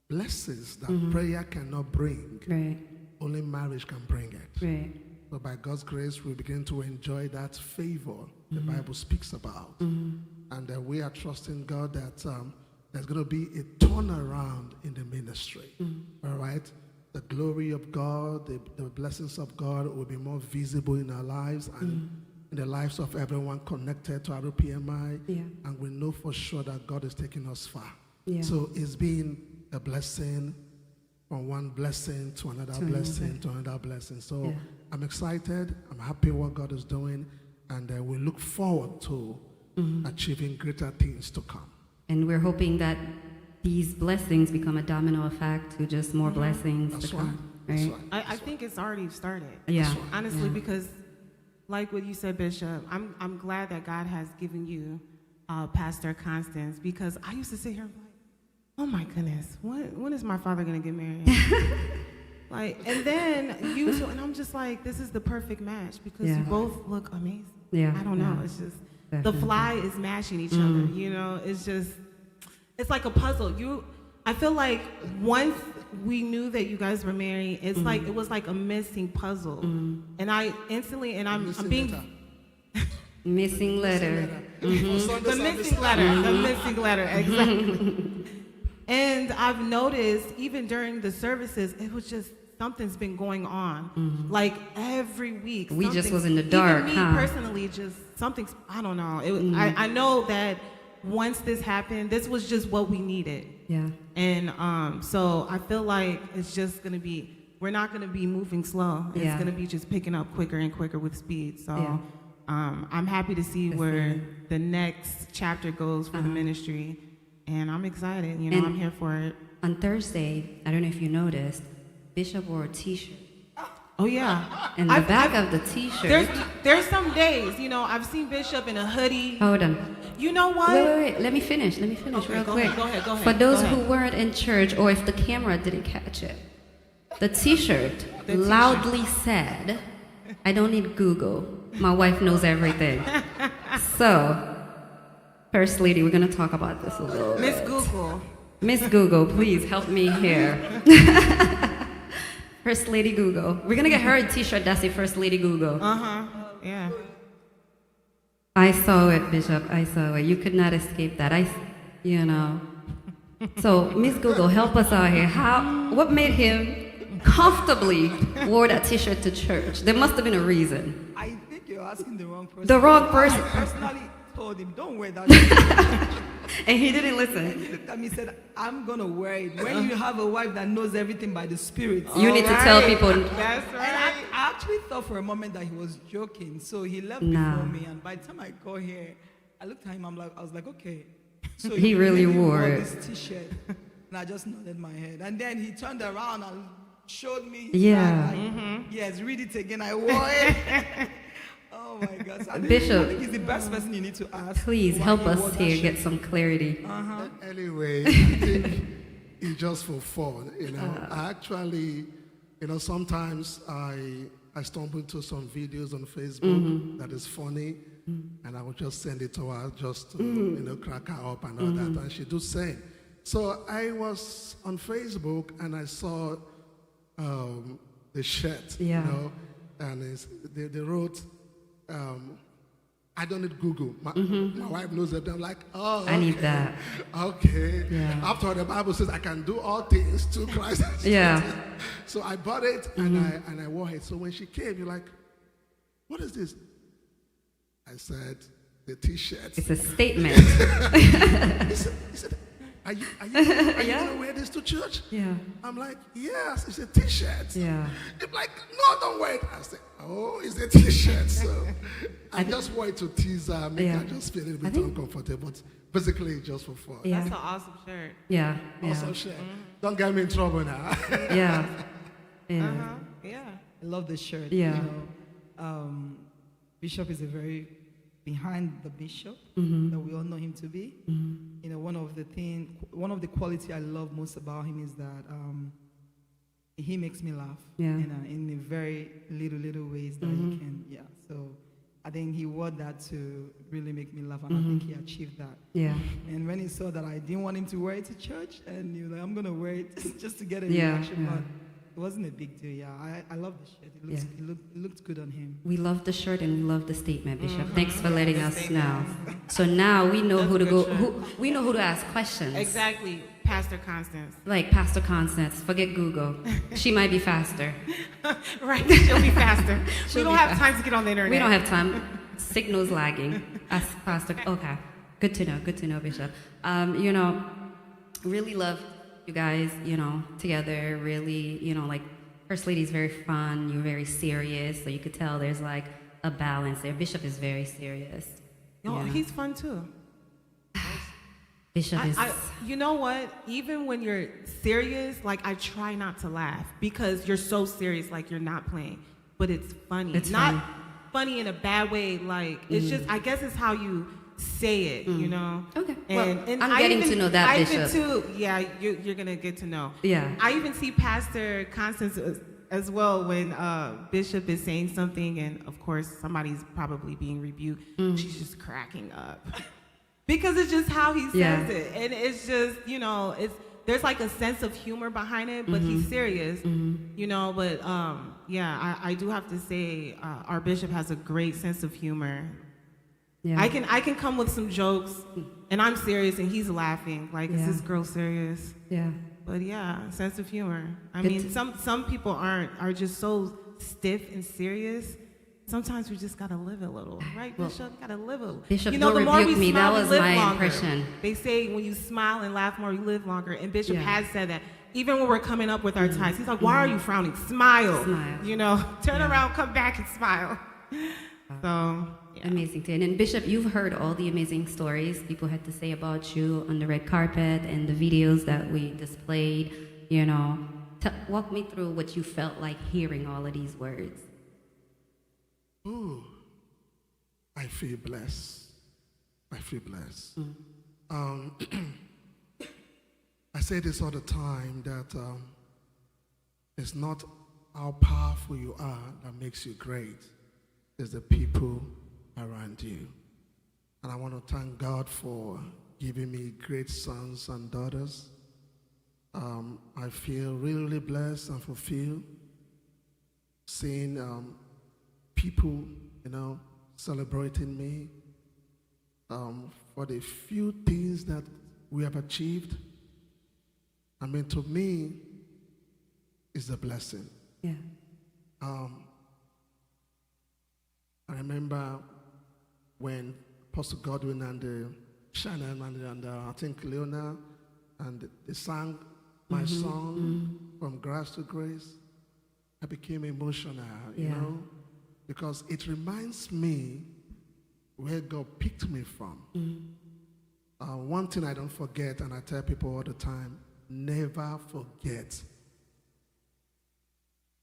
blessings that prayer cannot bring. Right. Only marriage can bring it. Right. But by God's grace, we begin to enjoy that favor the Bible speaks about. And we are trusting God that there's going to be a turnaround in the ministry. All right? The glory of God, the blessings of God will be more visible in our lives and in the lives of everyone connected to our PMI. Yeah. And we know for sure that God is taking us far. Yeah. So it's been a blessing, from one blessing to another blessing to another blessing. So I'm excited. I'm happy what God is doing. And we look forward to achieving greater things to come. And we're hoping that these blessings become a domino effect to just more blessings That's to right. come. That's Right? right. I think it's already started. Yeah. Honestly, Yeah. because like what you said, Bishop, I'm glad that God has given you Pastor Constance, because I used to sit here and be like, oh my goodness, when is my father gonna get married? And then you two, and I'm just like, this is the perfect match because you both look amazing. Yeah. I don't know, it's just the Definitely. fly is matching each other. It's like a puzzle. I feel like once we knew that you guys were married, it's like it was like a missing puzzle, and I instantly, and I'm being Missing letter. the missing letter, exactly. And I've noticed even during the services, it was just something's been going on, like every week. We just was in the dark, Even me personally, just something's. I don't know. I know that once this happened, this was just what we needed. Yeah. And so I feel like it's just gonna be. We're not gonna be moving slow. It's gonna be just picking up quicker and quicker with speed. So I'm happy to see where the next chapter goes for the ministry, and I'm excited. I'm here for it. On Thursday, I don't know if you noticed, Bishop wore a T-shirt. Oh yeah. And the back of the T-shirt. There's some days, I've seen Bishop in a hoodie. Hold on. You know what? Wait. Let me finish Okay, real go quick. ahead, go ahead. For those Go ahead. who weren't in church, or if the camera didn't catch it, the T-shirt The T-shirt. loudly said, "I don't need Google. My wife knows everything." So, First Lady, we're gonna talk about this a little bit. Miss Google. Miss Google, please help me here. First Lady Google. We're gonna get her a T-shirt that says First Lady Google. Yeah. I saw it, Bishop. I saw it. You could not escape that. So, Miss Google, help us out here. What made him comfortably wore that T-shirt to church? There must have been a reason. I think you're asking the wrong person. The wrong person. I personally told him, don't wear that shirt. And he didn't And he listen. looked at me and said, I'm going to wear it. When you have a wife that knows everything by the Spirit. You need to tell people. That's And right. I actually thought for a moment that he was joking. So he left No. before me. And by the time I got here, I looked at him. I was like, okay. So He really wore it. this T-shirt. And I just nodded my head. And then he turned around and showed me. Yeah. Like, yes, read it again. I wore it. Oh my God. So I Bishop. think he's the best person you need to ask. Please why help he wore us that here shirt. get some clarity. Anyway, I think it's just for fun. I actually, sometimes I stumble into some videos on Facebook that is funny, and I will just send it to her just to, crack her up and all that, and she do same. So I was on Facebook and I saw the shirt, Yeah. and they wrote, I don't need Google. My wife knows it. I'm like, oh, I need okay. that. Okay. Yeah. After the Bible says I can do all things through Christ. Yeah. So I bought it and I wore it. So when she came, you're like, what is this? I said, the T-shirt. It's a statement. He said, are you gonna wear this to church? Yeah. I'm like, yes, it's a T-shirt. Yeah. They're like, no, don't wear it. I said, oh, it's a T-shirt. So I just wore it to tease her, make her just feel a little bit uncomfortable. But basically, just for fun. Yeah. That's an awesome shirt. Yeah. Also, shirt. Don't get me in trouble now. Yeah. Yeah. Yeah. I love the shirt. Yeah. Bishop is a very behind the bishop that we all know him to be. One of the quality I love most about him is that he makes me laugh. Yeah. In a very little ways that he can. Yeah. So I think he wore that to really make me laugh, and I think he achieved that. Yeah. And when he saw that I didn't want him to wear it to church, and he was like, I'm gonna wear it just to get a Yeah, reaction. yeah. But it wasn't a big deal. Yeah, I love the shirt. It looked good on him. We love the shirt and we love the statement, Bishop. Thanks for letting us know. So now we know who to go. We know who to ask questions. Exactly. Pastor Constance. Like Pastor Constance. Forget Google. She might be faster. Right. She'll be faster. She'll We don't be have fast. time to get on the internet. We don't have time. Signal's lagging. Ask Pastor. Okay. Good to know. Good to know, Bishop. Really love you guys, together. Really, like First Lady's very fun. You're very serious. So you could tell there's like a balance there. Bishop is very serious. No, Yeah. he's fun too. Bishop is. You know what? Even when you're serious, like I try not to laugh because you're so serious, like you're not playing. But it's funny. It's not funny. funny in a bad way. Like it's just, I guess it's how you say it. Okay. And I'm I getting even- to know that, I even Bishop. too. Yeah, you're gonna get to know. Yeah. I even see Pastor Constance as well when Bishop is saying something, and of course somebody's probably being rebuked. She's just cracking up. Because it's just how he says Yeah. it. And it's just, there's like a sense of humor behind it, but he's serious, but I do have to say our bishop has a great sense of humor. Yeah. I can come with some jokes and I'm serious and he's laughing. Like, is Yeah. this girl serious? Yeah. But yeah, sense of humor. I Good mean, to- some people are just so stiff and serious. Sometimes we just gotta live a little, right, Bishop? Gotta live a little. Bishop, the don't more we rebuke me. smile, That we was live my longer. impression. They say when you smile and laugh more, you live longer. And Bishop Yeah. has said that. Even when we're coming up with our tithes, he's like, "Why are you frowning? Smile. Smile. Turn around, come back, and smile." So yeah. Amazing thing. And Bishop, you've heard all the amazing stories people had to say about you on the red carpet and the videos that we displayed. Walk me through what you felt like hearing all of these words. Ooh, I feel blessed. I feel blessed. I say this all the time that it's not how powerful you are that makes you great. It's the people around you. And I want to thank God for giving me great sons and daughters. I feel really, really blessed and fulfilled seeing people, celebrating me for the few things that we have achieved. I mean, to me, it's a blessing. Yeah. I remember when Pastor Godwin and Shannon and I think Leona, and they sang my song from grace to grace. I became emotional, you know, because it reminds me where God picked me from. One thing I don't forget, and I tell people all the time, never forget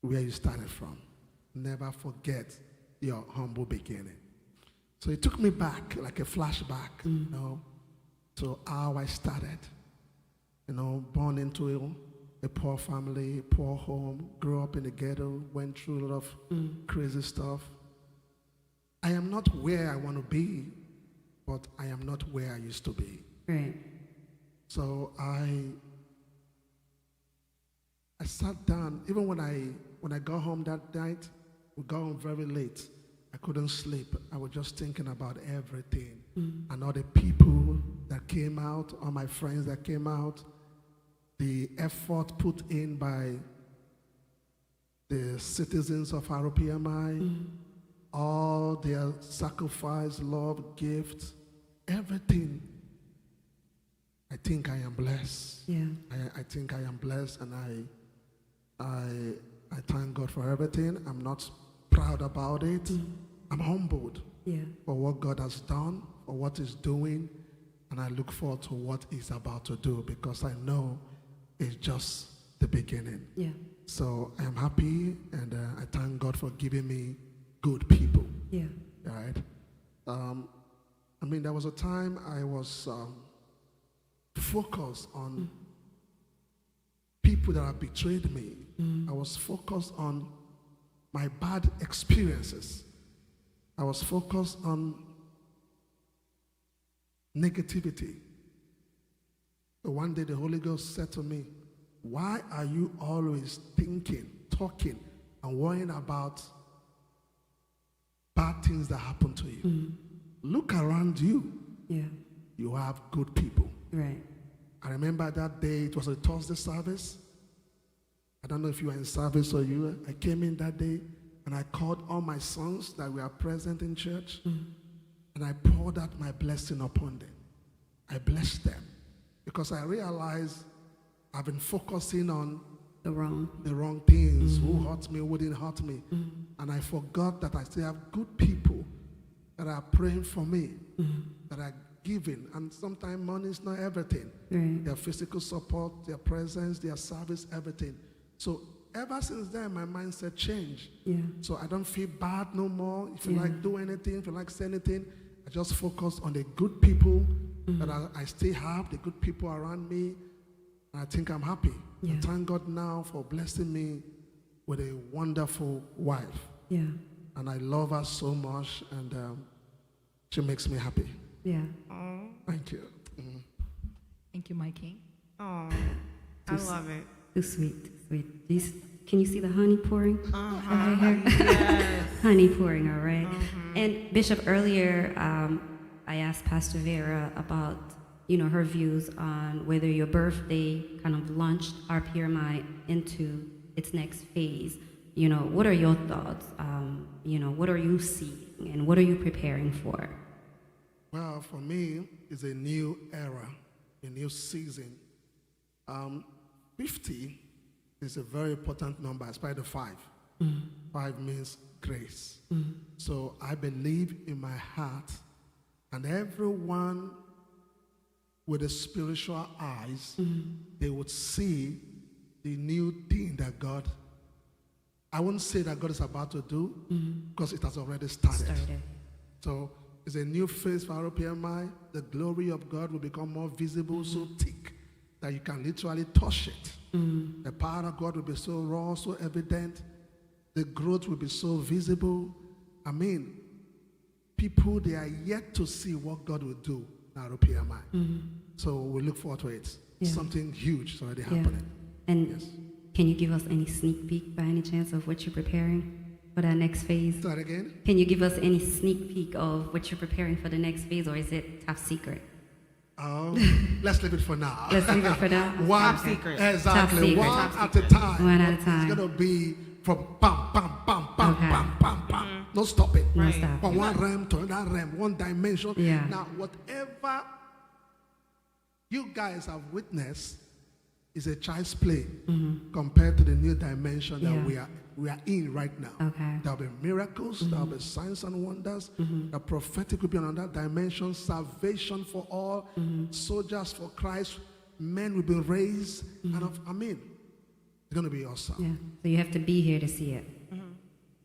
where you started from. Never forget your humble beginning. So it took me back, like a flashback, you know, to how I started. You know, born into a poor family, poor home, grew up in the ghetto, went through a lot of crazy stuff. I am not where I want to be, but I am not where I used to be. Right. So I sat down. Even when I got home that night, we got home very late. I couldn't sleep. I was just thinking about everything and all the people that came out, all my friends that came out, the effort put in by the citizens of ROPMI, all their sacrifice, love, gifts, everything. I think I am blessed. Yeah. I think I am blessed, and I thank God for everything. I'm not proud about it. I'm humbled for what God has done, for what He's doing, and I look forward to what He's about to do, because I know it's just the beginning. Yeah. So I'm happy, and I thank God for giving me good people. Yeah. Right. I mean, there was a time I was focused on people that have betrayed me. I was focused on my bad experiences. I was focused on negativity. So one day the Holy Ghost said to me, why are you always thinking, talking, and worrying about bad things that happen to you? Look around you. Yeah. You have good people. Right. I remember that day, it was a Thursday service. I don't know if you were in service or you were. I came in that day and I called all my sons that were present in church and I poured out my blessing upon them. I blessed them because I realized I've been focusing on the wrong things, who hurt me, who didn't hurt me. And I forgot that I still have good people that are praying for me, that are giving. And sometimes money is not everything. Their physical support, their presence, their service, everything. So ever since then, my mindset changed. So I don't feel bad no more. If you like do anything, if you like say anything, I just focus on the good people that I still have, the good people around me. And I think I'm happy. I thank God now for blessing me with a wonderful wife. And I love her so much, and she makes me happy. Thank you. Thank you, my king. Oh, I love it. Too sweet, too sweet. Can you see the honey pouring? Yes. Honey pouring, all right. And Bishop, earlier I asked Pastor Vera about, you know, her views on whether your birthday kind of launched RPMI into its next phase. You know, what are your thoughts? You know, what are you seeing and what are you preparing for? Well, for me, it's a new era, a new season. 50 is a very important number, especially the 5. 5 means grace. So I believe in my heart, and everyone with the spiritual eyes, they would see the new thing that God, I wouldn't say that God is about to do, because it has already started. So it's a new phase for RPMI. The glory of God will become more visible, so thick that you can literally touch it. The power of God will be so raw, so evident. The growth will be so visible. I mean, people, they are yet to see what God will do in RPMI. So we look forward to it. Something huge is already happening. And can you give us any sneak peek by any chance of what you're preparing for that next phase? Say that again? Can you give us any sneak peek of what you're preparing for the next phase, or is it top secret? Let's leave it for now. Let's leave it for now. Top secret. Exactly. Top One secret. at a time. One at a time. It's going to be from bam, bam, bam, bam, bam, bam, bam. no stopping. No stop. From one realm to another realm, one dimension. Yeah. Now, whatever you guys have witnessed is a child's play compared to the new dimension that we are in right now. Okay. There'll be miracles, there'll be signs and wonders. The prophetic will be on another dimension, salvation for all, soldiers for Christ, men will be raised. And it's going to be awesome. Yeah. So you have to be here to see it.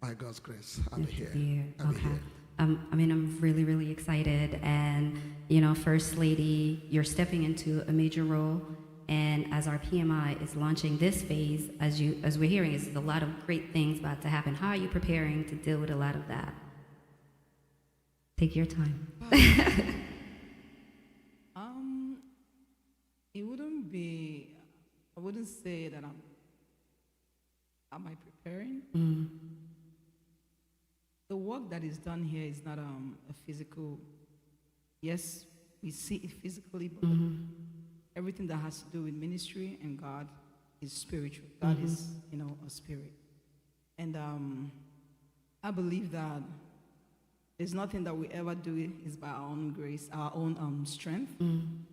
By God's grace, I'll You be have here. to be here. I'll be Okay. here. I'm really, really excited. And, First Lady, you're stepping into a major role. And as our PMI is launching this phase, as we're hearing, is a lot of great things about to happen. How are you preparing to deal with a lot of that? Take your time. It wouldn't be, I wouldn't say that am I preparing? The work that is done here is not a physical, yes, we see it physically, but everything that has to do with ministry and God is spiritual. God is, a spirit. And I believe that there's nothing that we ever do is by our own grace, our own strength.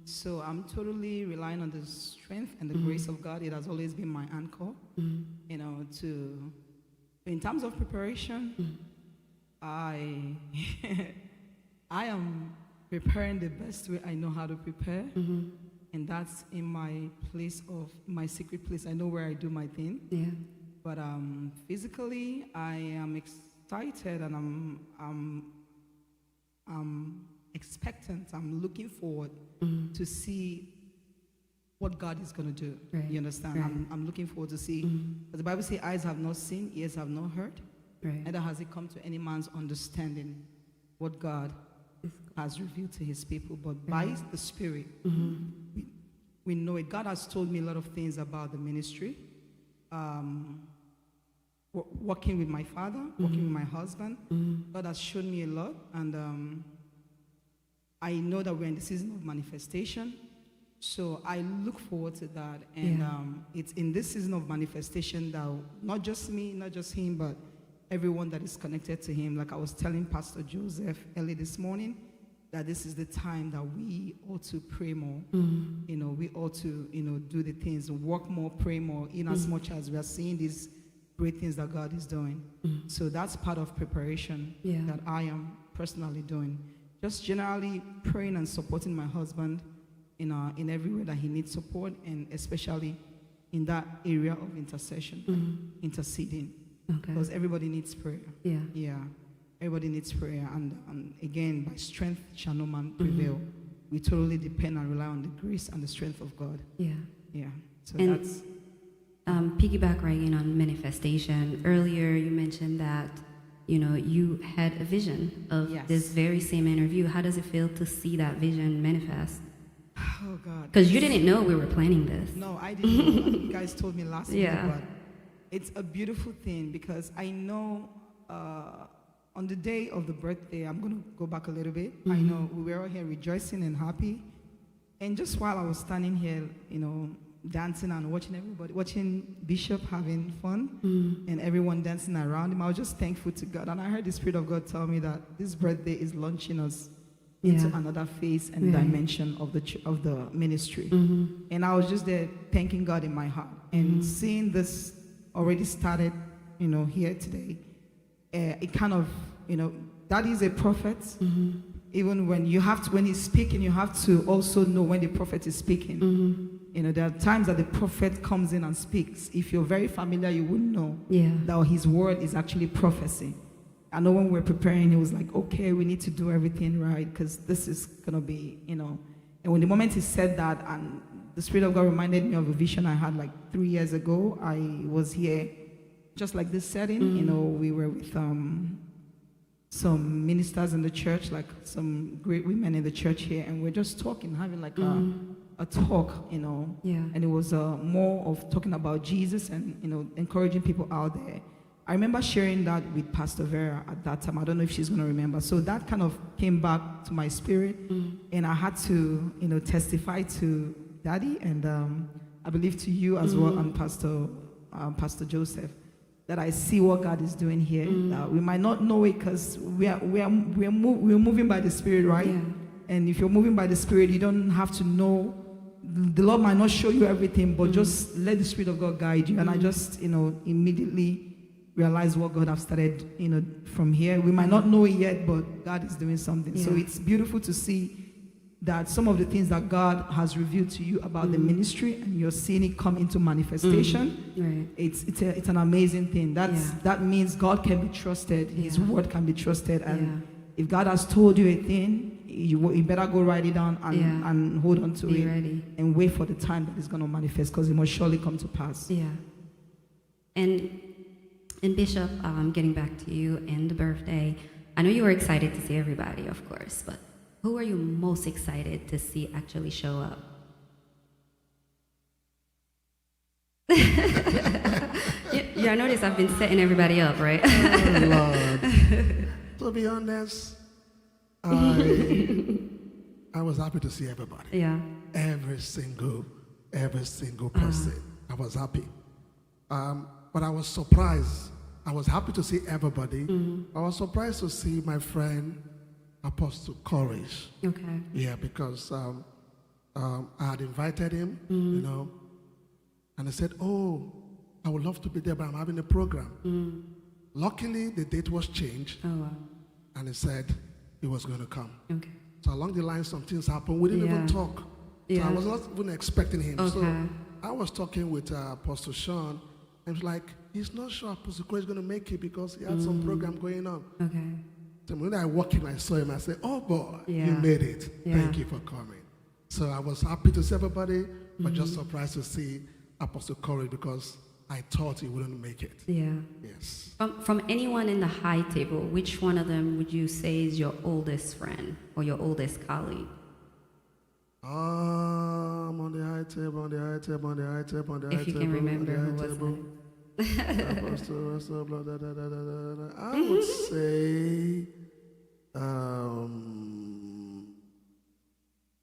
So I'm totally relying on the strength and the grace of God. It has always been my anchor, in terms of preparation, I am preparing the best way I know how to prepare. And that's in my secret place. I know where I do my thing. Yeah. But physically, I am excited and I'm expectant. I'm looking forward to see what God is going to do. Right. You understand? Right. I'm looking forward to see. But the Bible says, eyes have not seen, ears have not heard. Right. Neither has it come to any man's understanding what God has revealed to his people. But by the Spirit, we know it. God has told me a lot of things about the ministry. Working with my father, working with my husband. God has shown me a lot. And I know that we're in the season of manifestation. So I look forward to that. And it's in this season of manifestation that not just me, not just him, but everyone that is connected to him. Like I was telling Pastor Joseph early this morning, that this is the time that we ought to pray more. We ought to, do the things, work more, pray more, in as much as we are seeing these great things that God is doing. So that's part of preparation that I am personally doing. Just generally praying and supporting my husband in every way that he needs support, and especially in that area of intercession, interceding. Okay. Because everybody needs prayer. Yeah. Yeah. Everybody needs prayer. And again, by strength shall no man prevail. We totally depend and rely on the grace and the strength of God. Yeah. Yeah. So And that's... piggyback right in on manifestation. Earlier you mentioned that, you had a vision of this very same interview. How does it feel to see that vision manifest? Oh, God. Because you didn't know we were planning this. No, I didn't know. I think you guys told me last week, Yeah. but it's a beautiful thing because I know on the day of the birthday, I'm going to go back a little bit. I know we were all here rejoicing and happy. And just while I was standing here, dancing and watching Bishop having fun and everyone dancing around him, I was just thankful to God. And I heard the Spirit of God tell me that this birthday is launching us into another phase and dimension of the ministry. And I was just there thanking God in my heart. And seeing this already started, here today, it kind of, that is a prophet. Even when he's speaking, you have to also know when the prophet is speaking. There are times that the prophet comes in and speaks. If you're very familiar, you wouldn't know that his word is actually prophecy. I know when we were preparing, he was like, okay, we need to do everything right because this is going to be, And when the moment he said that, and the Spirit of God reminded me of a vision I had like 3 years ago. I was here just like this setting. We were with some ministers in the church, like some great women in the church here, and we're just talking, having like a talk, and it was more of talking about Jesus and, encouraging people out there. I remember sharing that with Pastor Vera at that time. I don't know if she's going to remember. So that kind of came back to my spirit, and I had to, testify to Daddy and I believe to you as well and Pastor Joseph that I see what God is doing here. We might not know it because we're moving by the Spirit, right? Yeah. And if you're moving by the Spirit, you don't have to know. The Lord might not show you everything, but just let the Spirit of God guide you. And I just, immediately realized what God has started, from here. We might not know it yet, but God is doing something. So it's beautiful to see that some of the things that God has revealed to you about the ministry, and you're seeing it come into manifestation. Right. It's an amazing thing. That means God can be trusted. His word can be trusted. And if God has told you a thing, you better go write it down and hold on to Be it ready. and wait for the time that it's going to manifest, because it must surely come to pass. Yeah. And Bishop, getting back to you and the birthday, I know you were excited to see everybody, of course, but who are you most excited to see actually show up? I notice I've been setting everybody up, right? Oh, Lord. To be honest, I was happy to see everybody. Yeah. Every single person. I was happy. But I was surprised. I was happy to see everybody. I was surprised to see my friend Apostle Courage. Okay. Yeah, because I had invited him, and I said, "Oh, I would love to be there, but I'm having a program." Luckily, the date was changed, Oh, wow. and he said he was going to come. Okay. So along the line, some things happened. We didn't even talk. So I was not even expecting him. Okay. So I was talking with Apostle Sean, and he was like, he's not sure Apostle Courage is going to make it because he had some program going on. Okay. So when I walked in, I saw him. I said, "Oh boy, you made it. Thank you for coming." So I was happy to see everybody, but just surprised to see Apostle Courage because I thought he wouldn't make it. Yeah. Yes. From anyone in the high table, which one of them would you say is your oldest friend or your oldest colleague? I'm on the high table, on the high table, on the high table, on the high table. If you can remember who was it. I would say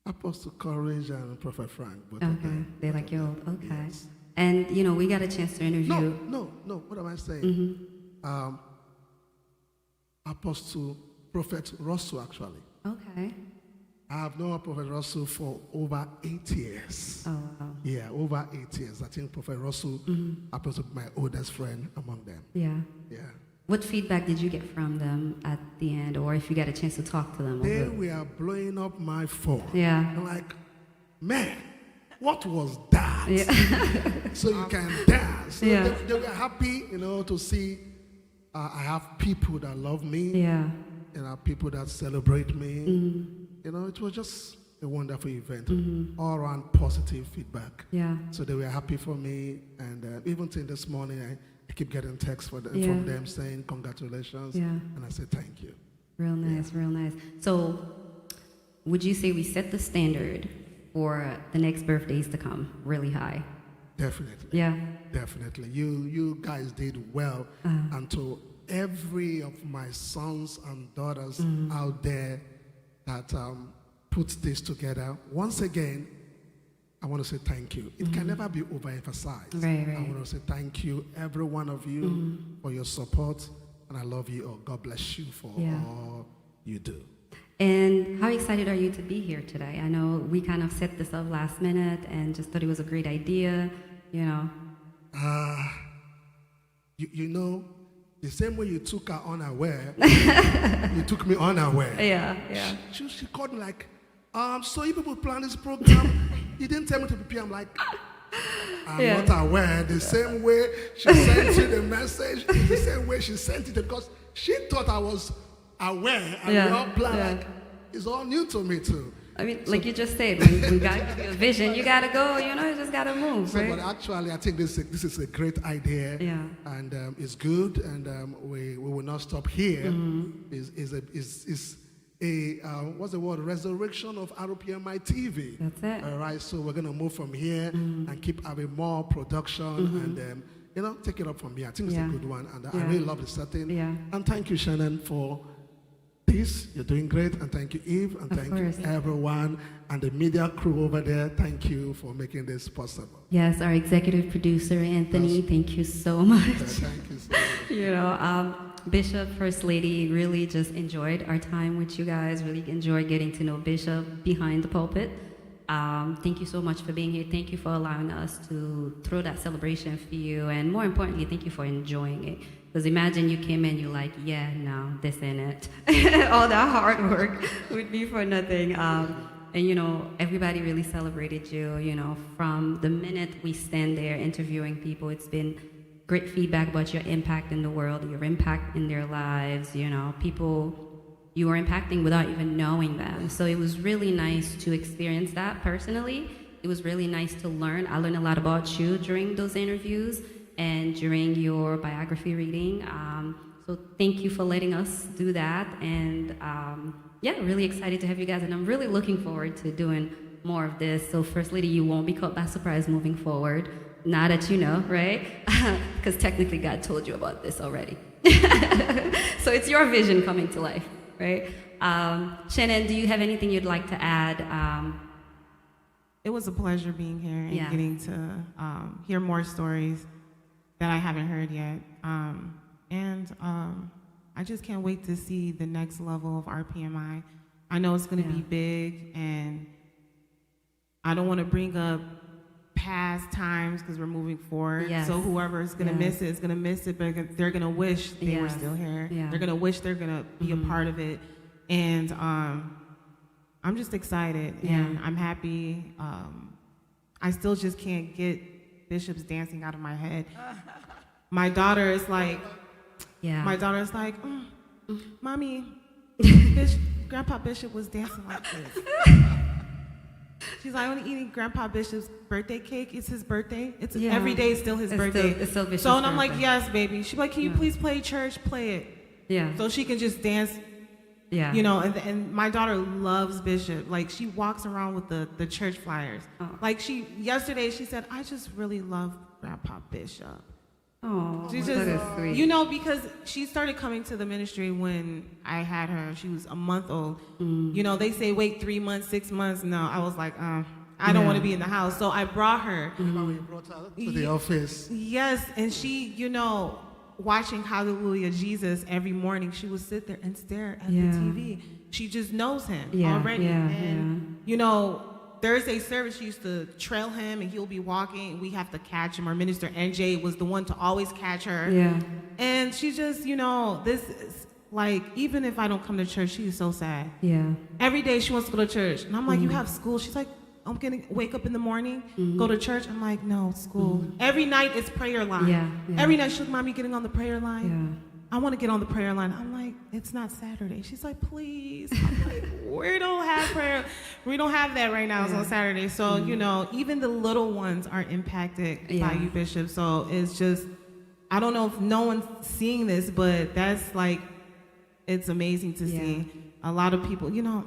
Apostle Courage and Prophet Frank. Okay, they like your old. Okay. Yes. And, we got a chance to interview. No. What am I saying? Apostle Prophet Russell, actually. Okay. I have known Prophet Russell for over 8 years. Oh, wow. Yeah, over 8 years. I think Prophet Russell happens to be my oldest friend among them. Yeah. Yeah. What feedback did you get from them at the end, or if you got a chance to talk to them? They were blowing up my phone. Yeah. I'm like, man, what was that? Yeah. So you can dance. So Yeah. they were happy, to see I have people that love me. Yeah. People that celebrate me. It was just a wonderful event. All around positive feedback. Yeah. So they were happy for me. And even till this morning, I keep getting texts from them saying congratulations. Yeah. And I say thank you. Real nice, real nice. So would you say we set the standard for the next birthdays to come really high? Definitely. Yeah. Definitely. You guys did well. And to every of my sons and daughters out there that put this together, once again, I want to say thank you. It can never be overemphasized. Right. I want to say thank you, every one of you, for your support. And I love you all. God bless you for all you do. And how excited are you to be here today? I know we kind of set this up last minute and just thought it was a great idea, The same way you took her unaware, you took me unaware. Yeah. She called me like, so you people plan this program? You didn't tell me to prepare. I'm like, I'm not aware. The same way she sent you the message, is the same way she sent it because she thought I was aware and we all planned. Like, it's all new to me too. I mean, like you just said, when God gives you a vision, you gotta go. You just gotta move, right? But actually, I think this is a great idea, and it's good, and we will not stop here. Is a what's the word? Resurrection of RPMI TV. That's it. All right, so we're gonna move from here and keep having more production, and take it up from here. I think it's a good one, and I really love the setting. Yeah. And thank you, Shannon, for this. You're doing great, and thank you, Eve, and thank you, everyone, and the media crew over there. Thank you for making this possible. Yes, our executive producer, Anthony, thank you so much. Thank you so much. You know, Bishop, First Lady, really just enjoyed our time with you guys, really enjoyed getting to know Bishop behind the pulpit. Thank you so much for being here. Thank you for allowing us to throw that celebration for you. And more importantly, thank you for enjoying it. Because imagine you came in, you're like, yeah, no, this ain't it. All that hard work would be for nothing. And, you know, everybody really celebrated you, you know, from the minute we stand there interviewing people. It's been great feedback about your impact in the world, your impact in their lives, you know, people you were impacting without even knowing them. So it was really nice to experience that personally. It was really nice to learn. I learned a lot about you during those interviews and during your biography reading. So thank you for letting us do that. And yeah, really excited to have you guys. And I'm really looking forward to doing more of this. So First Lady, you won't be caught by surprise moving forward. Now that you know, right? Because technically God told you about this already. So it's your vision coming to life, right? Shannon, do you have anything you'd like to add? It was a pleasure being here and getting to hear more stories that I haven't heard yet. I just can't wait to see the next level of RPMI. I know it's going to be big, and I don't want to bring up past times because we're moving forward. Yes. So whoever is going to miss it is going to miss it, but they're going to wish they were still here. Yeah. They're going to wish they're going to be a part of it. And I'm just excited, and I'm happy. I still just can't get Bishop's dancing out of my head. My daughter is like, Mommy, Grandpa Bishop was dancing like this. She's like, I'm eating Grandpa Bishop's birthday cake. It's his birthday. Every day is still his birthday. It's still Bishop's so, and I'm like, birthday. yes, baby. She's like, can you please play church? Play it. Yeah. So she can just dance. Yeah. You know, and my daughter loves Bishop. Like, she walks around with the church flyers. Oh. Like, yesterday she said, I just really love Grandpa Bishop. Oh, She that just, is sweet. you know, because she started coming to the ministry when I had her. She was a month old. You know, they say wait 3 months, 6 months. No, I was like, I don't want to be in the house. So I brought her. Remember when you brought her to the office? Yes, and she, you know, watching Hallelujah Jesus every morning, she would sit there and stare at the TV. She just knows him already. And, you know, Thursday service, she used to trail him, and he'll be walking. We have to catch him. Our minister, NJ, was the one to always catch her. Yeah. And she just, you know, this is like, even if I don't come to church, she is so sad. Yeah. Every day she wants to go to church. And I'm like, you have school? She's like, I'm going to wake up in the morning, go to church. I'm like, no, school. Every night it's prayer line. Yeah. Every night she's like, Mommy, getting on the prayer line? Yeah. I want to get on the prayer line. I'm like, it's not Saturday. She's like, please. I'm like, we don't have prayer. We don't have that right now. It's on Saturday. So, you know, even the little ones are impacted by you, Bishop. So it's just, I don't know if no one's seeing this, but that's like, it's amazing to see. A lot of people, you know,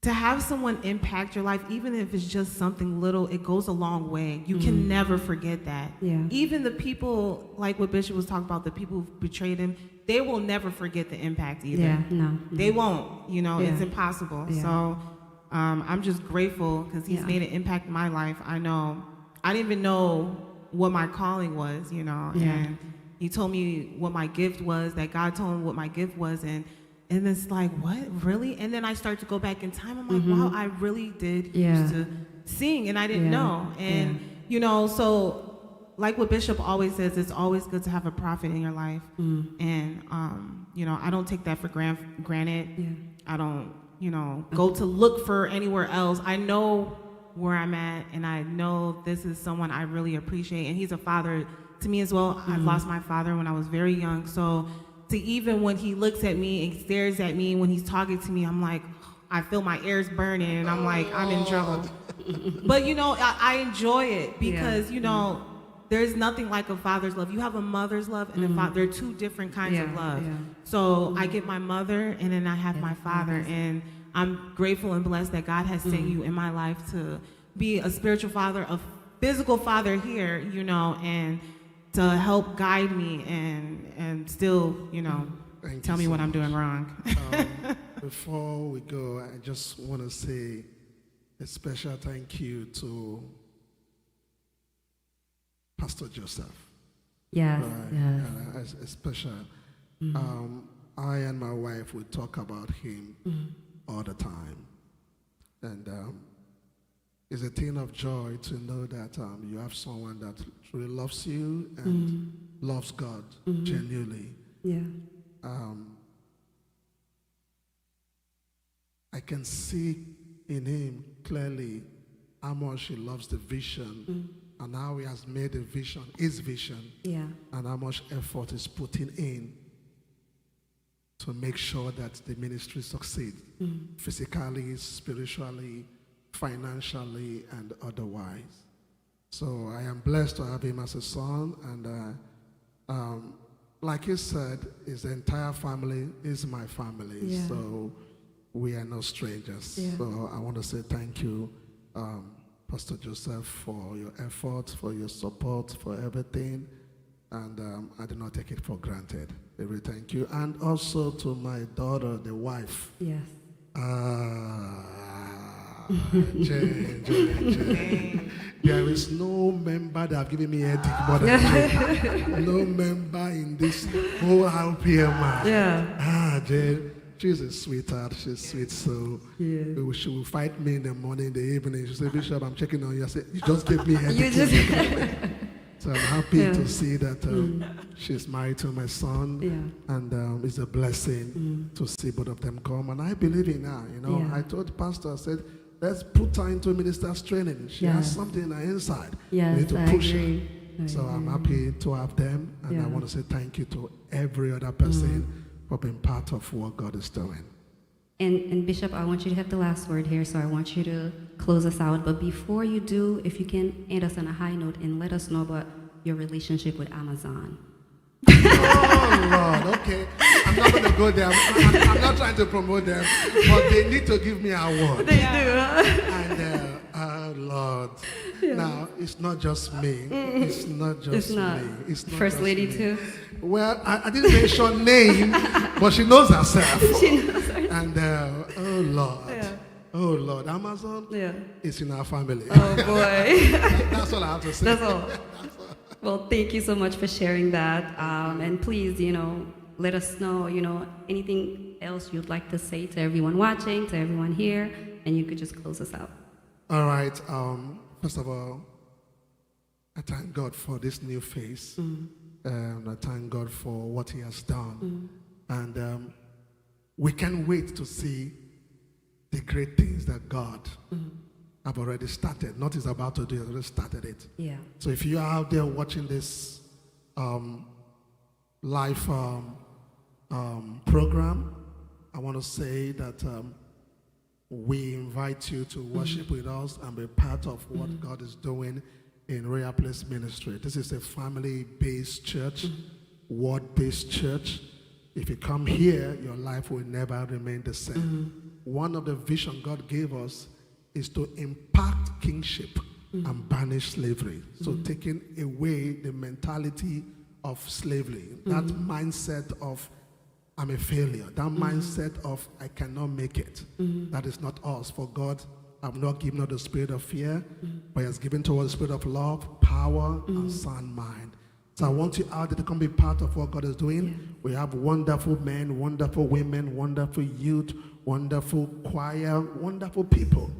to have someone impact your life, even if it's just something little, it goes a long way. You can never forget that. Yeah. Even the people, like what Bishop was talking about, the people who betrayed him, they will never forget the impact either. Yeah, no. They won't, you know, it's impossible. Yeah. So I'm just grateful because he's made an impact in my life. I know, I didn't even know what my calling was, you know, and he told me what my gift was, that God told him what my gift was, and it's like, what, really? And then I start to go back in time. I'm like, wow, I really did used to sing, and I didn't know. And, you know, so like what Bishop always says, it's always good to have a prophet in your life. And, you know, I don't take that for granted. I don't, you know, go to look for anywhere else. I know where I'm at, and I know this is someone I really appreciate. And he's a father to me as well. I've lost my father when I was very young. So to even when he looks at me and stares at me, when he's talking to me, I'm like, I feel my ears burning, and I'm like, I'm in trouble. But, you know, I enjoy it because, you know, there's nothing like a father's love. You have a mother's love and a father. They're two different kinds of love. So I get my mother, and then I have my father, and I'm grateful and blessed that God has sent you in my life to be a spiritual father, a physical father here, you know, and to help guide me and still, you know, tell me what I'm doing wrong. Before we go, I just want to say a special thank you to Pastor Joseph. Yes, yes. A special. I and my wife would talk about him all the time. And it's a thing of joy to know that you have someone that truly loves you and loves God genuinely. Yeah. I can see in him clearly how much he loves the vision and how he has made the vision his vision, and how much effort he's putting in to make sure that the ministry succeeds physically, spiritually, financially, and otherwise. So I am blessed to have him as a son, and like he said, his entire family is my family. So we are no strangers. So I want to say thank you, Pastor Joseph, for your efforts, for your support, for everything. And I do not take it for granted. Very thank you. And also to my daughter, the wife. Yes. Jane. There is no member that have given me headache more than Jane. No member in this whole RPM. Jane. She's a sweetheart. She's sweet. So she will fight me in the morning, in the evening. She said, Bishop, I'm checking on you. I said, you just gave me headache. So I'm happy to see that she's married to my son, and it's a blessing to see both of them come. And I believe in her. You know, I told the pastor, I said, let's put her into minister's training. She has something in her inside. We need to push her. So I'm happy to have them, and I want to say thank you to every other person for being part of what God is doing. And Bishop, I want you to have the last word here, so I want you to close us out. But before you do, if you can end us on a high note and let us know about your relationship with Amazon. Oh, Lord, okay. I'm not going to go there. I'm not trying to promote them, but they need to give me an award. They do. And, Lord. Now, it's not just me. It's not just me. It's not First just Lady me. too? Well, I didn't mention name, but she knows herself. She knows herself. And, oh, Lord. Oh, Lord. Amazon is in our family. Oh, boy. That's all I have to say. That's all. Well, thank you so much for sharing that. And please, let us know, anything else you'd like to say to everyone watching, to everyone here, and you could just close us out. All right. First of all, I thank God for this new phase. I thank God for what he has done. And we can't wait to see the great things that God have already started. Not is about to do, he already started it. Yeah. So if you are out there watching this live program, I want to say that we invite you to worship with us and be part of what God is doing in Royal Place Ministry. This is a family-based church, word-based church. If you come here, your life will never remain the same. One of the vision God gave us is to impact kingship and banish slavery. So taking away the mentality of slavery, that mindset of I'm a failure, that mindset of I cannot make it. That is not us. For God, I'm not given the spirit of fear, but he has given to us the spirit of love, power, and sound mind. So I want you out there to come be part of what God is doing. We have wonderful men, wonderful women, wonderful youth, wonderful choir, wonderful people.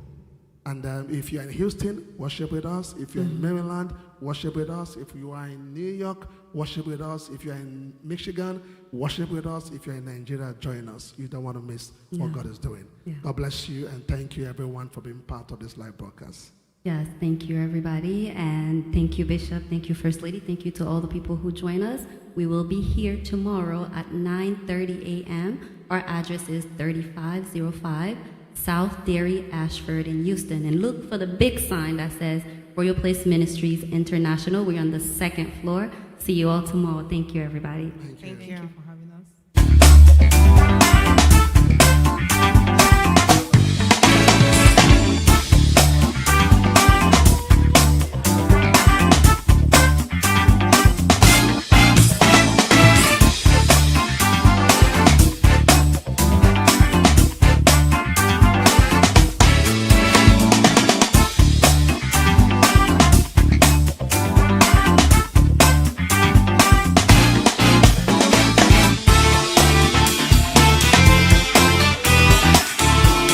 And if you're in Houston, worship with us. If you're in Maryland, worship with us. If you are in New York, worship with us. If you're in Michigan, worship with us. If you're in Nigeria, join us. You don't want to miss what God is doing. God bless you, and thank you, everyone, for being part of this live broadcast. Yes, thank you, everybody. And thank you, Bishop. Thank you, First Lady. Thank you to all the people who join us. We will be here tomorrow at 9:30 a.m. Our address is 3505 South Dairy, Ashford in Houston. And look for the big sign that says Royal Place Ministries International. We're on the second floor. See you all tomorrow. Thank you, everybody. Thank you. Thank you for having us.